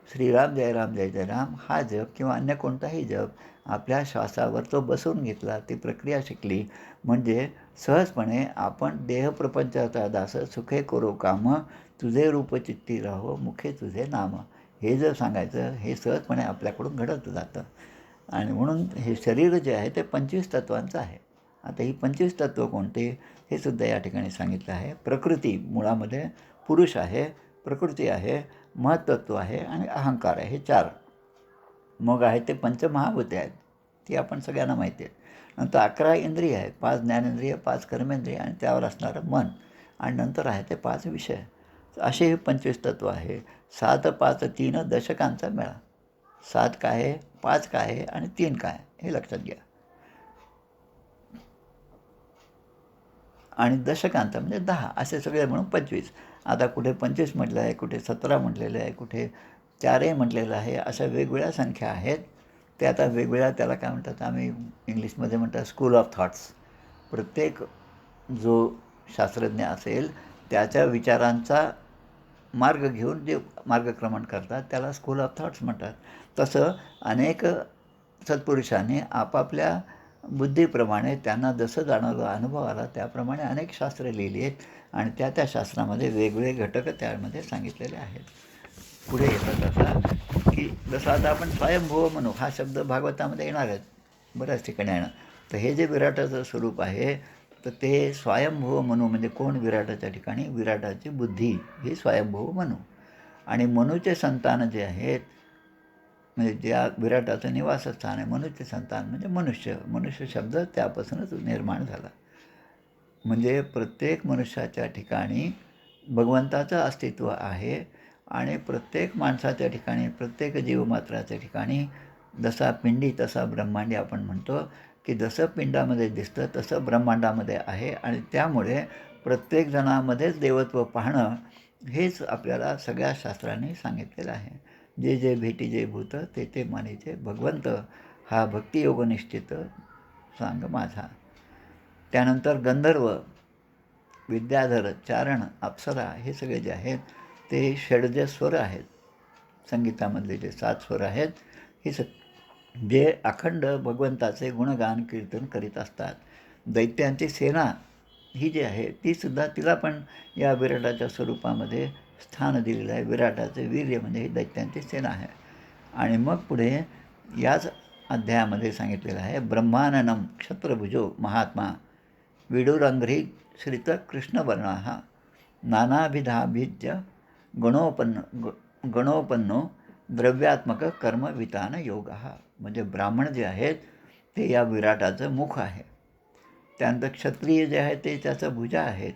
श्रीराम जय राम जय जय राम हा जप किंवा अन्य कोणताही जप आपल्या श्वासावर तो बसवून घेतला, ती प्रक्रिया शिकली म्हणजे सहजपणे आपण देहप्रपंचाचा दास सुखे करो काम, तुझे रूप चित्ती राहो मुखे तुझे नाम, हे जर सांगायचं हे सहजपणे आपल्याकडून घडत जातं. आणि म्हणून हे शरीर जे आहे ते 25 तत्वांचं आहे. आता ही 25 तत्त्व कोणते हे सुद्धा या ठिकाणी सांगितलं आहे. प्रकृती मुळामध्ये पुरुष आहे, प्रकृती आहे, महत्त्व आहे आणि अहंकार आहे, हे 4. मग आहे ते पंचमहाभूते आहेत, ती आपण सगळ्यांना माहिती आहे. नंतर 11 इंद्रिय आहेत, 5 ज्ञानेंद्रिय, 5 कर्मेंद्रिय आणि त्यावर असणारं मन. आणि नंतर आहे ते 5 विषय. असे हे 25 तत्व आहे. 7 5 3 दशकांचा मेळा. 7 काय आहे, 5 काय आहे आणि 3 काय हे लक्षात घ्या. आणि दशकांत म्हणजे 10 असे सगळे म्हणून 25. आता कुठे 25 म्हटलं आहे, कुठे 17 म्हटलेलं आहे, कुठे 4 म्हटलेलं आहे. अशा वेगवेगळ्या संख्या आहेत. ते आता वेगवेगळ्या त्याला काय म्हणतात, आम्ही इंग्लिशमध्ये म्हणतात स्कूल ऑफ थॉट्स. प्रत्येक जो शास्त्रज्ञ असेल त्याच्या विचारांचा मार्ग घेऊन जे मार्गक्रमण करतात त्याला स्कूल ऑफ थॉट्स म्हणतात. तसं अनेक सत्पुरुषांनी आपापल्या बुद्धीप्रमाणे त्यांना जसं जाणवलं, अनुभव आला त्याप्रमाणे अनेक शास्त्रे लिहिली आहेत आणि त्या शास्त्रामध्ये वेगवेगळे घटक त्यामध्ये सांगितलेले आहेत. पुढे येतात असा की जसं आता आपण स्वयंभुव म्हणू, हा शब्द भागवतामध्ये येणार आहेत, बऱ्याच ठिकाणी येणार. तर हे जे विराटाचं स्वरूप आहे तर ते स्वयंभुव मनू म्हणजे कोण? विराटाच्या ठिकाणी विराटाची बुद्धी ही स्वयंभुव मनू. आणि मनूचे संतान जे आहेत म्हणजे ज्या विराटाचं निवासस्थान आहे, मनूचे संतान म्हणजे मनुष्य शब्द त्यापासूनच निर्माण झाला. म्हणजे प्रत्येक मनुष्याच्या ठिकाणी भगवंताचं अस्तित्व आहे आणि प्रत्येक माणसाच्या ठिकाणी, प्रत्येक जीवमात्राच्या ठिकाणी जसा पिंडी तसा ब्रह्मांडी आपण म्हणतो, की जसं पिंडामध्ये दिसतं तसं ब्रह्मांडामध्ये आहे आणि त्यामुळे प्रत्येक जणामध्येच देवत्व पाहणं हेच आपल्याला सगळ्या शास्त्रांनी सांगितलेलं आहे. जे जे भेटी जे भूत ते ते मानिते भगवंत हा भक्तियोग निश्चित सांग माझा. त्यानंतर गंधर्व, विद्याधर, चारण, अप्सरा हे सगळे जे आहेत ते षड्ज स्वर आहेत. संगीतामधले जे 7 स्वर आहेत हे जे अखंड भगवंताचे गुणगान कीर्तन करीत असतात. दैत्यांची सेना ही जी आहे तीसुद्धा तिला पण या विराटाच्या स्वरूपामध्ये स्थान दिलेलं आहे. विराटाचे वीर्य म्हणजे ही दैत्यांची सेना आहे. आणि मग पुढे याच अध्यायामध्ये सांगितलेलं आहे ब्रह्माननं क्षत्रभुजो महात्मा विडुरंघ्री श्रित कृष्णवर्णा नानाभिधाभिज्य गणोपन्नो द्रव्यात्मक कर्मवितान योग. म्हणजे ब्राह्मण जे आहेत ते या विराटाचं मुख आहे. त्यानंतर क्षत्रिय जे आहे ते त्याचं भुजा आहेत.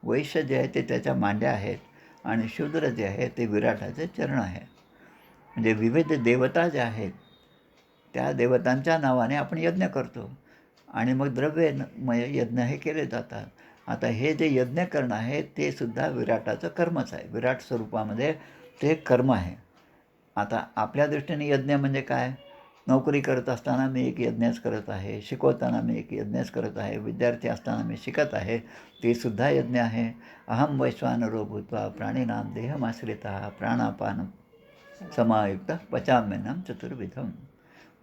वैश्य जे आहे ते त्याच्या मांड्या आहेत. आणि शूद्र जे आहे ते विराटाचे चरण आहे. म्हणजे विविध देवता ज्या आहेत त्या देवतांच्या नावाने आपण यज्ञ करतो आणि मग द्रव्यमय यज्ञ हे केले जातात. आता हे जे यज्ञ करणं आहे ते सुद्धा विराटाचं कर्मच आहे. विराट स्वरूपामध्ये ते कर्म आहे. आता आपल्या दृष्टीने यज्ञ म्हणजे काय? नोकरी करत असताना मी एक यज्ञच करत आहे, शिकवताना मी एक यज्ञच करत आहे, विद्यार्थी असताना मी शिकत आहे, ते सुद्धा यज्ञ आहे. अहम वैश्वानरो भूत्वा प्राणिनां देहमाश्रितः प्राणापान समायुक्त पचाम्यन्नं चतुर्विधम.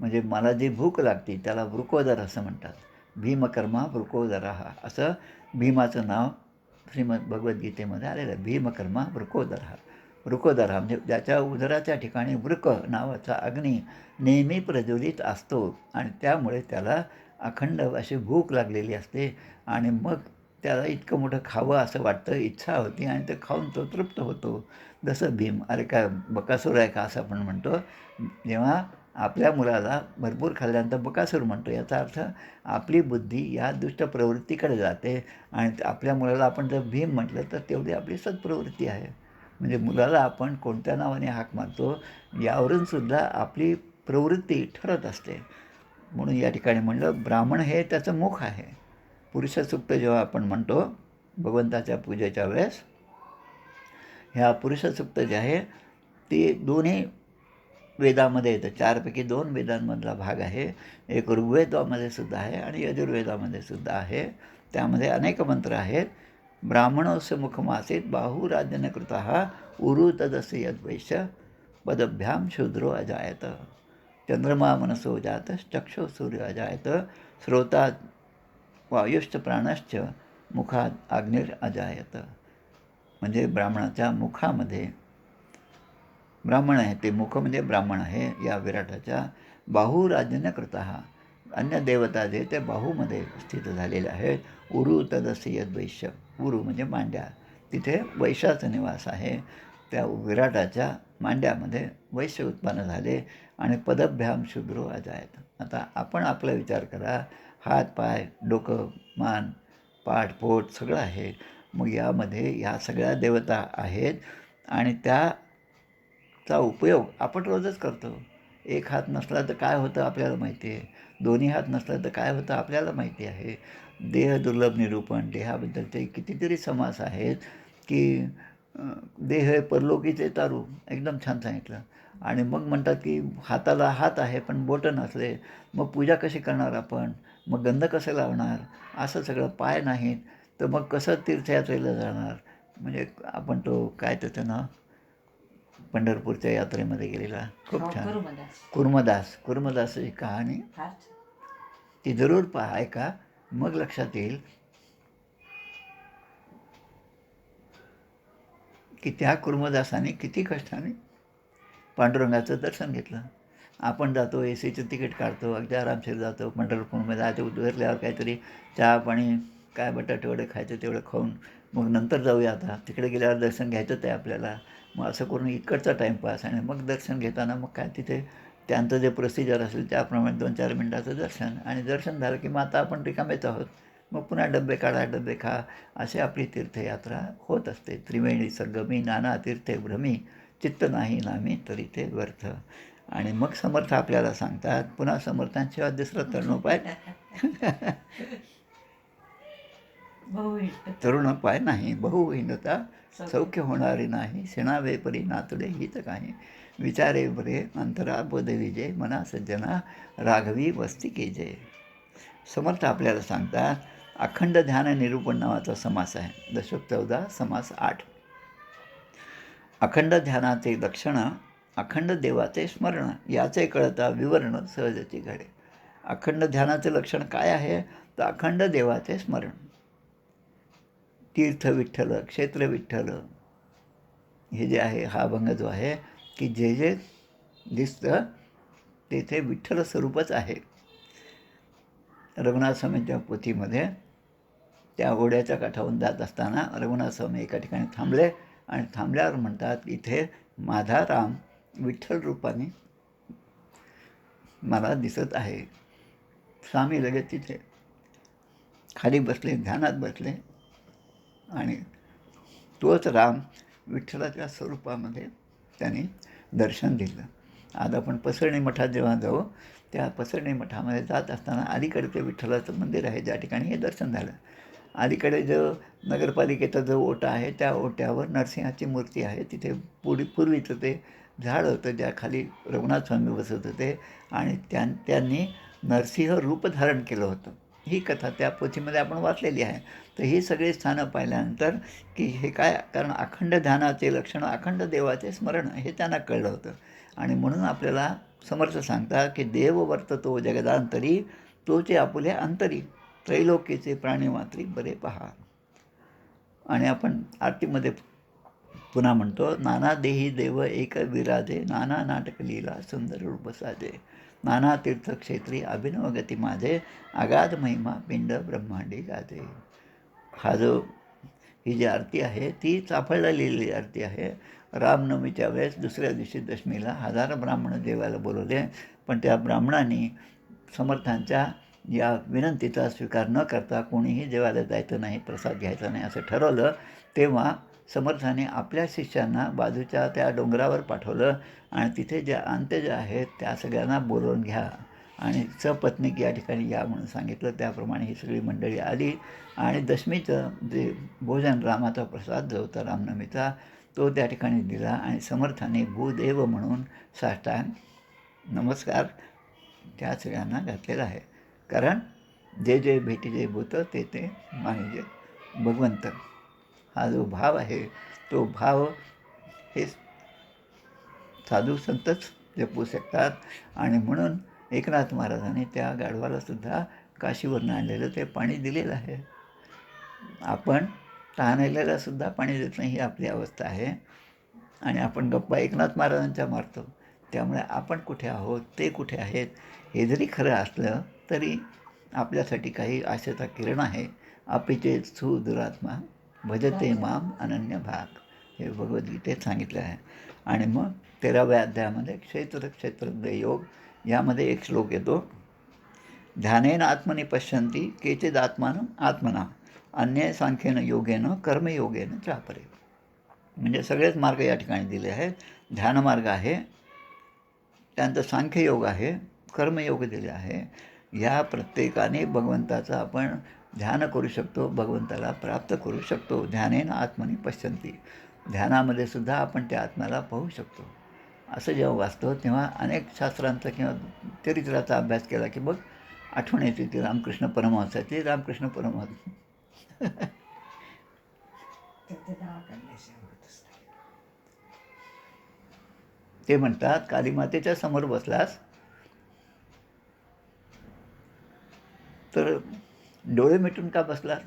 म्हणजे मला जी भूक लागते त्याला वृकोदर असं म्हणतात. भीमकर्मा वृकोदरः असं भीमाचं नाव श्रीमद भगवद्गीतेमध्ये आलेलं आहे. भीमकर्मा वृकोदरः. वृकोदरा म्हणजे ज्याच्या उदराच्या ठिकाणी वृक नावाचा अग्नी नेहमी प्रज्वलित असतो आणि त्यामुळे त्याला अखंड अशी भूक लागलेली असते आणि मग त्याला इतकं मोठं खावं असं वाटतं, इच्छा होती आणि ते खाऊन तो तृप्त होतो. जसं भीम, अरे काय बकासूर आहे का असं आपण म्हणतो. जेव्हा आपल्या मुलाला भरपूर खाल्ल्यानंतर बकासूर म्हणतो, याचा अर्थ आपली बुद्धी या दुष्ट प्रवृत्तीकडे जाते आणि आपल्या मुलाला आपण जर भीम म्हटलं तर तेवढी आपली सत्प्रवृत्ती आहे. म्हणजे मुलाला आपण कोणत्या नावाने हाक मारतो यावरून सुद्धा आपली प्रवृत्ती ठरत असते. म्हणून या ठिकाणी म्हणलं ब्राह्मण हे त्याचं मुख आहे. पुरुषसूक्त जेव्हा आपण म्हणतो भगवंताच्या पूजेच्या वेळेस, ह्या पुरुषसूक्त जे आहे ते दोन्ही वेदामध्ये येतं. 4पैकी 2 वेदांमधला भाग आहे. एक ऋग्वेदामध्ये सुद्धा आहे आणि यजुर्वेदामध्ये सुद्धा आहे. त्यामध्ये अनेक मंत्र आहेत. ब्राह्मणोस्य मुखमासीत बाहुराजनकृतः उरु तदस्य यद्वैश्य पदभ्याम शूद्रो अजायत. चंद्रमा मनसो जातश्चक्षो सूर्य अजायत. श्रोता वायुश्च प्राणश्च मुखात अग्निर अजायत. म्हणजे ब्राह्मणाच्या मुखामध्ये ब्राह्मण आहे, ते मुख म्हणजे ब्राह्मण आहे या विराटाच्या. बाहुराजन्यकृतः अन्य देवता जे ते बाहूमध्ये स्थित झालेले आहेत. उरु तदस्य यद्वैश्य. उरु म्हणजे मांड्या, तिथे वैश्याचा निवास आहे. त्या विराटाच्या मांड्यामध्ये वैश्य उत्पन्न झाले आणि पदभ्याम शूद्रो अजायत. आता आपण आपला विचार करा, हात पाय डोकं मान पाठ पोट सगळं आहे. मग यामध्ये ह्या सगळ्या देवता आहेत आणि त्याचा उपयोग आपण रोजच करतो. एक हात नसला तर काय होतं आपल्याला माहिती आहे. दोन्ही हात नसला तर काय होतं आपल्याला माहिती आहे. देह दुर्लभ निरूपण, देहाबद्दलचे कितीतरी समास आहेत की देह परलोकीचे तारू, एकदम छान सांगितलं. आणि मग म्हणतात की हाताला हात आहे पण बोटं नसले, मग पूजा कशी करणार आपण, मग गंध कसं लावणार, असं सगळं. पाय नाहीत तर मग कसं तीर्थयात्रेला जाणार. म्हणजे आपण तो काय त्याचं नाव पंढरपूरच्या यात्रेमध्ये गेलेला खूप छान कुर्मदासची कहाणी, ती जरूर पहा, ऐका, मग लक्षात येईल की त्या कुर्मदासाने किती कष्टाने पांडुरंगाचं दर्शन घेतलं. आपण जातो, एसीचं तिकीट काढतो, अगदी आरामशीर जातो पंढरपूरमध्ये. जायचं उतरल्यावर काहीतरी चहा पाणी काय बटाटे वडे खायचं तेवढं खाऊन मग नंतर जाऊया. आता तिकडे गेल्यावर दर्शन घ्यायचंच आहे आपल्याला. मग असं करून इकडचा टाईमपास आणि मग दर्शन घेताना मग काय तिथे त्यांचं जे प्रोसिजर असेल त्याप्रमाणे 2-4 मिनटाचं दर्शन आणि दर्शन झालं की मग आता आपण रिकामेच आहोत. मग पुन्हा डबे काढा डबे खा, अशी आपली तीर्थयात्रा होत असते. त्रिवेणी संगमी नाना तीर्थे भ्रमी चित्त नाही नामी तरी ते व्यर्थ. आणि मग समर्थ आपल्याला सांगतात, पुन्हा समर्थांशिवाय दुसरा तरणोपाय तरुण पाय नाही बहुहीनता सौख्य होणारे नाही सेनावे परी नातुडे हित काही विचारे बरे अंतरा बोध विजय मना सज्जना राघवी वस्ती केजे. समर्थ आपल्याला सांगतात अखंड ध्यान निरूपण नावाचा समास आहे. दशक 14 समास 8. अखंड ध्यानाचे लक्षणं अखंड देवाचे स्मरण याचे कळता विवरण सहजची घडे. अखंड ध्यानाचे लक्षण काय आहे तर अखंड देवाचे स्मरण. तीर्थ विठ्ठल क्षेत्र विठ्ठल हे जे आहे हा अभंग जो आहे की जे जे दिसतं तेथे विठ्ठल स्वरूपच आहे. रघुनाथ स्वामींच्या पोथीमध्ये त्या ओढ्याच्या काठावरून जात असताना रघुनाथ स्वामी एका ठिकाणी थांबले आणि थांबल्यावर म्हणतात इथे माझा राम विठ्ठल रूपाने मला दिसत आहे. स्वामी लगेच तिथे खाली बसले, ध्यानात बसले आणि तोच राम विठ्ठलाच्या स्वरूपामध्ये त्यांनी दर्शन दिलं. आज आपण पसरणी मठात जेव्हा जाऊ त्या पसरणी मठामध्ये जात असताना अलीकडे ते विठ्ठलाचं मंदिर आहे ज्या ठिकाणी हे दर्शन झालं. अलीकडे जो नगरपालिकेचा जो ओटा आहे त्या ओट्यावर नरसिंहाची मूर्ती आहे. तिथे पूर्वीचं ते झाड होतं ज्या खाली रघुनाथ स्वामी बसत होते आणि त्यांनी नरसिंह रूप धारण केलं होतं. ही कथा त्या पोथीमध्ये आपण वाचलेली आहे. तर ही सगळी स्थानं पाहिल्यानंतर की हे काय, कारण अखंड ध्यानाचे लक्षण अखंड देवाचे स्मरण हे त्यांना कळलं होतं. आणि म्हणून आपल्याला समर्थ सांगतात की देव वर्ततो जगदांतरी तोचे आपुले अंतरी त्रैलोक्यचे प्राणी मात्री बरे पहा. आणि आपण आरतीमध्ये पुन्हा म्हणतो नाना देही देव एक विराजे नाना नाटक लीला सुंदर रूप साजे नाना तीर्थक्षेत्री अभिनव गती माझे अगाध महिमा पिंड ब्रह्मांडी गाजे. हा जो ही जी आरती आहे ती चाफळला लिहिलेली आरती आहे. रामनवमीच्या वेळेस दुसऱ्या दिवशी दशमीला 1000 ब्राह्मण देवाला बोलवले, पण त्या ब्राह्मणांनी समर्थांच्या या विनंतीचा स्वीकार न करता कोणीही देवाला जायचं नाही, प्रसाद घ्यायचा नाही असं ठरवलं. तेव्हा समर्थाने आपल्या शिष्यांना बाजूच्या त्या डोंगरावर पाठवलं आणि तिथे ज्या अंत्यज आहेत त्या सगळ्यांना बोलवून घ्या आणि सपत्नीक या ठिकाणी या म्हणून सांगितलं. त्याप्रमाणे ही सगळी मंडळी आली आणि दशमीचं जे भोजन रामाचा प्रसाद जो होता रामनवमीचा तो त्या ठिकाणी दिला आणि समर्थाने भूदेव म्हणून साष्टांग नमस्कार त्या सगळ्यांना घातलेला आहे. कारण जे जे भेटीजे भूत ते ते मानिजे भगवंत हा जो भाव आहे तो भाव हे साधू संतच जपू शकतात. आणि म्हणून एकनाथ महाराजांनी त्या गाढवालासुद्धा काशीवरून आणलेलं ते पाणी दिलेलं आहे. आपण तहानलेल्यासुद्धा पाणी देत नाही ही आपली अवस्था आहे. आणि आपण गप्पा एकनाथ महाराजांच्या मारतो. त्यामुळे आपण कुठे आहोत ते कुठे आहेत हे जरी खरं असलं तरी आपल्यासाठी काही आशेचा किरण आहे. अपिचे सुदुरात्मा भजते माम अनन्य भाग हे भगवद्गीतेत सांगितलं आहे. आणि मग 13व्या अध्यायामध्ये क्षेत्र योग यामध्ये एक श्लोक येतो. ध्यानेन आत्मनि पश्यन्ति केचिद आत्मना अन्य सांख्येन योगेन कर्मयोगेन चापरे. म्हणजे सगळेच मार्ग या ठिकाणी दिले आहेत. ध्यानमार्ग आहे, त्यानंतर सांख्ययोग आहे, कर्मयोग दिले आहे. ह्या प्रत्येकाने भगवंताचं आपण ध्यान करू शकतो, भगवंताला प्राप्त करू शकतो. ध्यानेन आत्मनि पश्यन्ति ध्यानामध्ये सुद्धा आपण त्या आत्म्याला पाहू शकतो. असं जेव्हा वाचतो तेव्हा अनेक शास्त्रांचा किंवा चरित्राचा अभ्यास केला की बघ आठवण येते ती रामकृष्ण परमहंसाची. रामकृष्ण परमहंस ते म्हणतात कालीमातेच्या समोर बसलास तर डोळे मिटून का बसलास?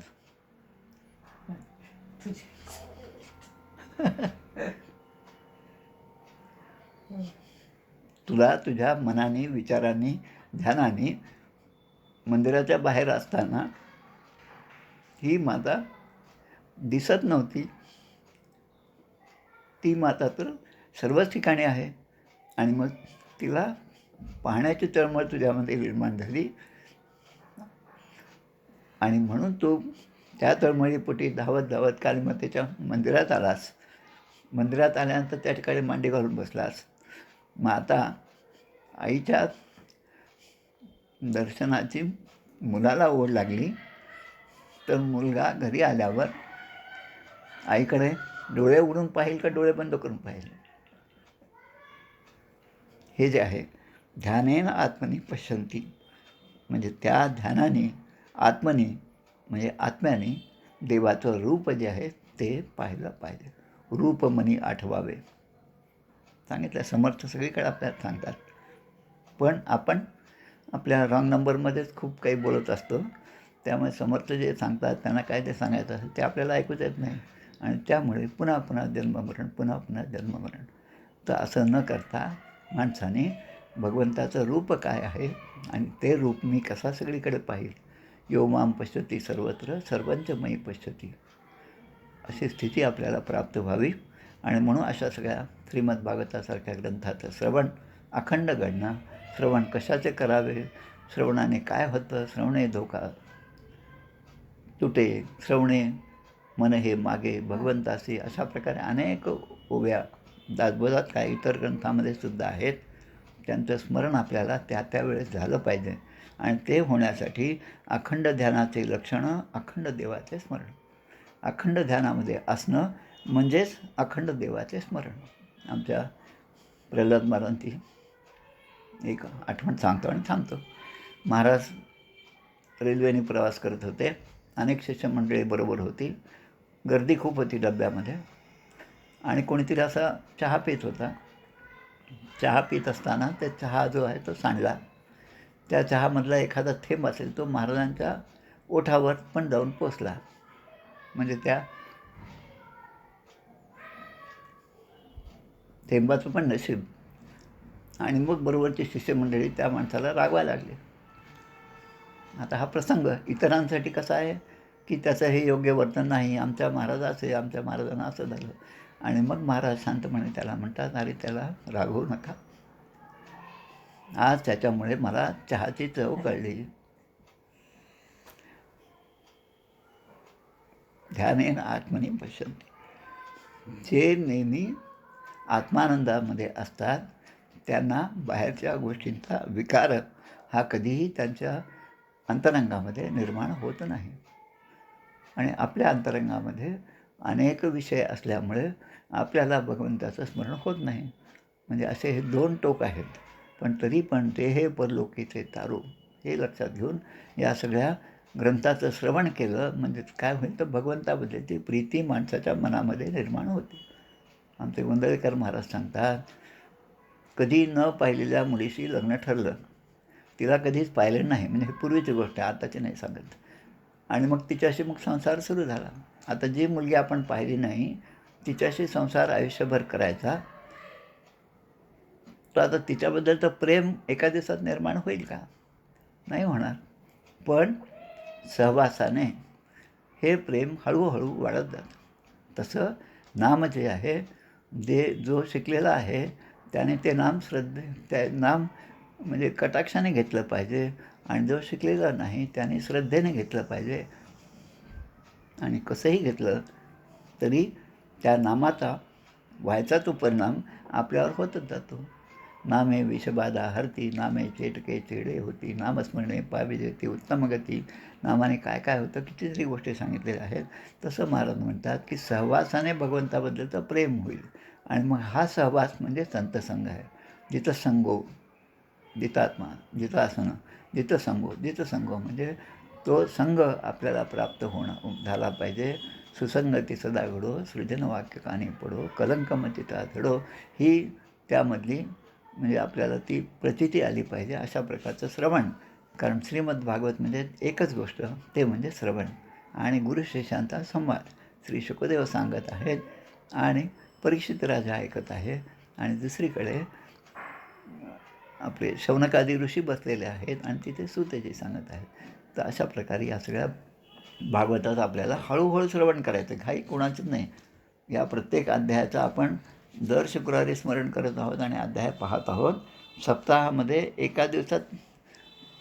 तुला तुझ्या मनाने विचारांनी ध्यानाने मंदिराच्या बाहेर असताना ही माता दिसत नव्हती. ती माता तर सर्वच ठिकाणी आहे आणि मग तिला पाहण्याची तळमळ तुझ्यामध्ये निर्माण झाली आणि म्हणून तू त्या तळमळीपोटी धावत धावत कालीमातेच्या मंदिरात आलास. मंदिरात आल्यानंतर त्या ठिकाणी मांडी घालून बसलास. मग आता आईच्या दर्शनाची मुलाला ओढ लागली तर मुलगा घरी आल्यावर आईकडे डोळे उघडून पाहिल का डोळे बंद करून पाहिल. हे जे आहे ध्यानेन आत्मनी पश्यन्ति, म्हणजे त्या ध्यानाने आत्मनी म्हणजे आत्म्याने देवाचं रूप जे आहे ते पाहिलं पाहिजे. रूप मनी आठवावे सांगितलं. समर्थ सगळीकडे आपल्याला सांगतात, पण आपण आपल्या रॉंग नंबरमध्येच खूप काही बोलत असतो. त्यामुळे समर्थ जे सांगतात त्यांना काय ते सांगायचं असेल ते आपल्याला ऐकूच येत नाही, आणि त्यामुळे पुन्हा पुन्हा जन्ममरण, पुन्हा पुन्हा जन्ममरण. तर असं न करता माणसाने भगवंताचं रूप काय आहे आणि ते रूप मी कसा सगळीकडे पाहिल. यो माम पश्यति सर्वत्र सर्वंच मयी पश्यति, अशी स्थिती आपल्याला प्राप्त व्हावी. आणि म्हणून अशा सगळ्या श्रीमद्भागवतासारख्या ग्रंथाचं श्रवण अखंड घडणं. श्रवण कशाचे करावे, श्रवणाने काय होतं, श्रवणे धोका तुटे, श्रवणे मन हे मागे भगवंतासी, अशा प्रकारे अनेक ओव्या दासबोधात काय इतर ग्रंथामध्ये सुद्धा आहेत. त्यांचं स्मरण आपल्याला त्या त्यावेळेस झालं पाहिजे. आणि ते होण्यासाठी अखंड ध्यानाचे लक्षणं अखंड देवाचे स्मरण. अखंड ध्यानामध्ये असणं म्हणजेच अखंड देवाचे स्मरण. आमच्या प्रल्हाद महाराजांची एक आठवण सांगतो आणि थांबतो. महाराज रेल्वेने प्रवास करत होते. अनेक शिष्यमंडळी बरोबर होती. गर्दी खूप होती डब्यामध्ये. आणि कोणीतरी असा चहा पीत होता. चहा पीत असताना ते चहा जो आहे तो सांडला. त्या चहामधला एखादा थेंब असेल तो महाराजांच्या ओठावर पण जाऊन पोचला. म्हणजे त्या थेंबाचं पण नशीब. आणि मग बरोबरची शिष्यमंडळी त्या माणसाला रागवायला लागली. आता हा प्रसंग इतरांसाठी कसा आहे की त्याचं हे योग्य वर्तन नाही, आमच्या महाराजाचं, आमच्या महाराजांना असं झालं. आणि मग महाराज शांतपणे त्याला म्हणतात, अरे त्याला रागवू नका, आज त्याच्यामुळे मला चहाची चव कळली. ध्यानेन आत्मनी पश्यन्ति, जे नेहमी आत्मानंदामध्ये असतात त्यांना बाहेरच्या गोष्टींचा विकार हा कधीही त्यांच्या अंतरंगामध्ये निर्माण होत नाही. आणि आपल्या अंतरंगामध्ये अनेक विषय असल्यामुळे आपल्याला भगवंताचं स्मरण होत नाही. म्हणजे असे हे दोन टोक आहेत. पण तरी पण ते हे परलोकीचे तारू हे लक्षात घेऊन या सगळ्या ग्रंथाचं श्रवण केलं म्हणजे काय होईल तर भगवंताबद्दलची प्रीती माणसाच्या मनामध्ये निर्माण होते. आमचे गोंधळेकर महाराज सांगतात, कधी न पाहिलेल्या मुलीशी लग्न ठरलं, तिला कधीच पाहिलं नाही, म्हणजे ही पूर्वीची गोष्ट आहे, आताची नाही सांगत. आणि मग तिच्याशी मग संसार सुरू झाला. आता जी मुलगी आपण पाहिली नाही तिच्याशी संसार आयुष्यभर करायचा, तर आता तिच्याबद्दलचं प्रेम एका दिवसात निर्माण होईल का? नाही होणार. पण सहवासाने हे प्रेम हळूहळू वाढत जातं. तसं नाम जे आहे, जो शिकलेला आहे त्याने ते नाम त्या नाम म्हणजे कटाक्षाने घेतलं पाहिजे. आणि जो शिकलेला नाही त्याने श्रद्धेने घेतलं पाहिजे. आणि कसंही घेतलं तरी त्या नामाचा व्हायचा तो परिणाम आपल्यावर होतच जातो. नामे विषबाधा हरती, नामे चेटके चेडे होती, नामस्मरणे पाविजेती उत्तम गती. नामाने काय काय होतं कितीतरी गोष्टी सांगितलेल्या आहेत. तसं महाराज म्हणतात की सहवासाने भगवंताबद्दलचं प्रेम होईल. आणि मग हा सहवास म्हणजे संतसंग आहे. जिथं संगो जितात्मा, जितासनं, जिथं संगो म्हणजे तो संघ आपल्याला प्राप्त झाला पाहिजे. सुसंगती सदा घडो, सृजन वाक्य कानी पडो, कलंकमचिता धडो, ही त्यामधली म्हणजे आपल्याला ती प्रचिती आली पाहिजे. अशा प्रकारचं श्रवण. कारण श्रीमद भागवत म्हणजे एकच गोष्ट, ते म्हणजे श्रवण आणि गुरुशिष्यांचा संवाद. श्री शुकदेव सांगत आहेत आणि परीक्षित राजा ऐकत आहे. आणि दुसरीकडे आपले शौनकादी ऋषी बसलेले आहेत आणि तिथे सुतेजी सांगत आहेत. तर अशा प्रकारे या सगळ्या भागवतात आपल्याला हळूहळू श्रवण करायचं, घाई कोणाचंच नाही. या प्रत्येक अध्यायाचं आपण दर शुक्रवारी स्मरण करत आहोत आणि अध्याय पाहत आहोत. सप्ताहामध्ये एका दिवसात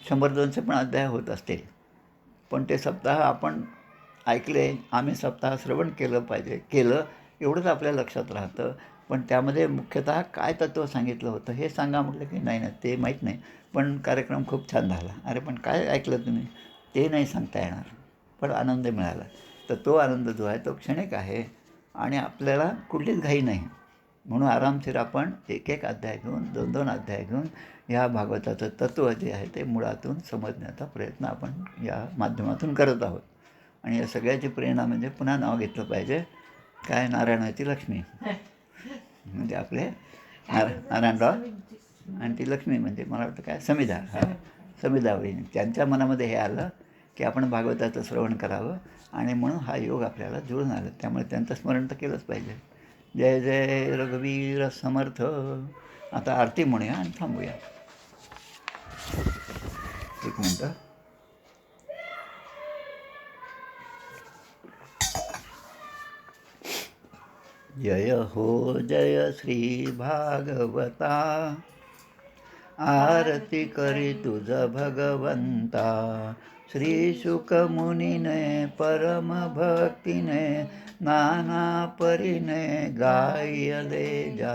100-200 पण अध्याय होत असतील. पण ते सप्ताह आपण ऐकले, आम्ही सप्ताह श्रवण केलं एवढंच आपल्या लक्षात राहतं. पण त्यामध्ये मुख्यतः काय तत्त्व सांगितलं होतं हे सांगा म्हटलं की नाही ते माहीत नाही, पण कार्यक्रम खूप छान झाला. अरे पण काय ऐकलं तुम्ही? ते नाही सांगता येणार, पण आनंद मिळाला. तर तो आनंद जो आहे तो क्षणिक आहे आणि आपल्याला कुठलीच घाई नाही. म्हणून आरामशीर आपण एक एक अध्याय घेऊन 2-2 अध्याय घेऊन ह्या भागवताचं तत्त्व जे आहे ते मुळातून समजण्याचा प्रयत्न आपण या माध्यमातून करत आहोत. आणि या सगळ्याची प्रेरणा म्हणजे पुन्हा नाव घेतलं पाहिजे, काय, नारायणाची लक्ष्मी. म्हणजे आपले नारायणराव आणि ती लक्ष्मी म्हणजे मला वाटतं काय, समिधा. समिधा वहिनी, त्यांच्या मनामध्ये हे आलं की आपण भागवताचं श्रवण करावं आणि म्हणून हा योग आपल्याला जुळून आला. त्यामुळे त्यांचं स्मरण तर केलंच पाहिजे. जय जय रघुवीर समर्थ. आता आरती म्हणूया आणि थांबूया. एक मिनटं. जय हो जय श्री भागवता, आरती करी तुझ भगवंता. श्री शुक मुनीने परम भक्तीने नाना परीने गायले जा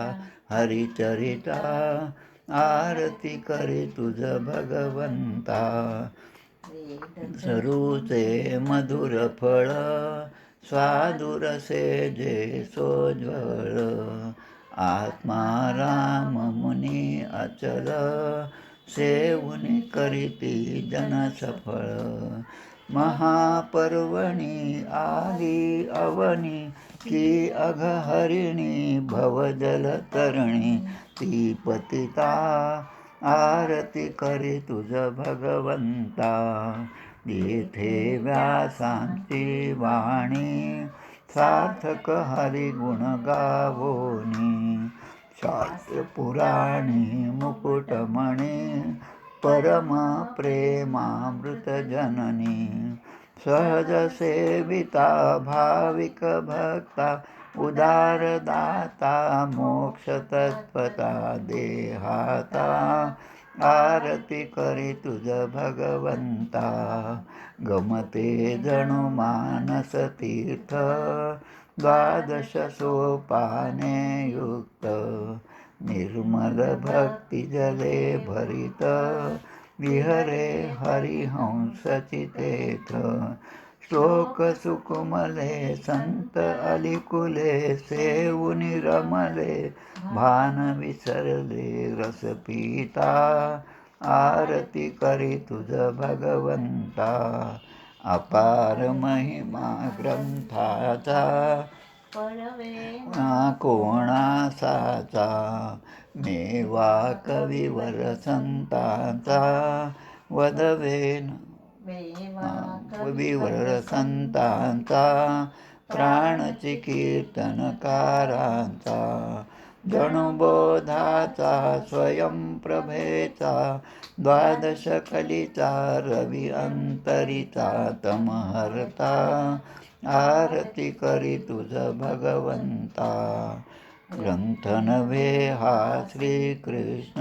हरिचरिता. आरती करी तुझ भगवंता. सरूचे मधुर फळ स्वादुरसे जे सोज्वळ. आत्मा राम मुनी अचल सेवुनी करीती जन सफळ. महापर्वणी आली अवनी की अघहरिणी भवजल तरणी. ती पतिता आरती करी तुझ भगवंता. येथे व्यासांची वाणी सार्थक हरिगुण गावोनी. शास्त्र पुराणी मुकुटमणी परम प्रेमामृत जननी. सहज सेविता भाविक भक्ता उदारदाता मोक्ष तत्वता देहाता. आरती करी तुझ भगवंता. गमते जणू मानस तीर्थ 12 सोपाने युक्त. निर्मल भक्ती जले भरित विहरे हरिहंस चितेथ. श्लोक सुकुमले संत अलिकुले सेवुनी रमले भान विसरले रस पिता. आरती करी तुझ भगवंता. अपार महिमा ग्रंथाचा कोणासाचा. मेवा कविवर संतांचा वदवेन कविवर संतांचा. प्राणची कीर्तनकारांचा जणू बोधाचा स्वयंप्रभेचा. 12 कलीचा रवी अंतरीचा तमहर्ता. आरती करी तुझ भगवंता. ग्रंथ नव्हे हा श्रीकृष्ण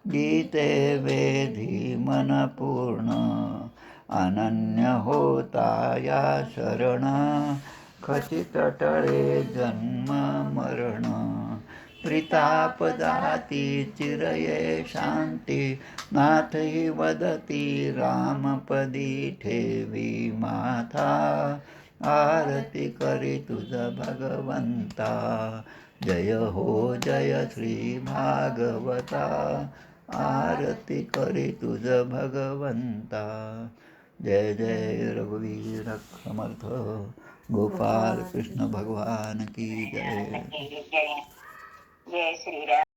गीते वेधी मन पूर्ण. अनन्य होता या शरण खचित टळे जन्म मरण. प्रिताप जाती चिरये शांती नाथ ही वदती रामपदी ठेवी माथा. आरती करी तुझ भगवंता. जय हो जय श्री भागवता. आरती करी तुझ भगवंता. जय जय रघुवीर समर्थ. गोपाल कृष्ण भगवान की जय. जय श्रीराम.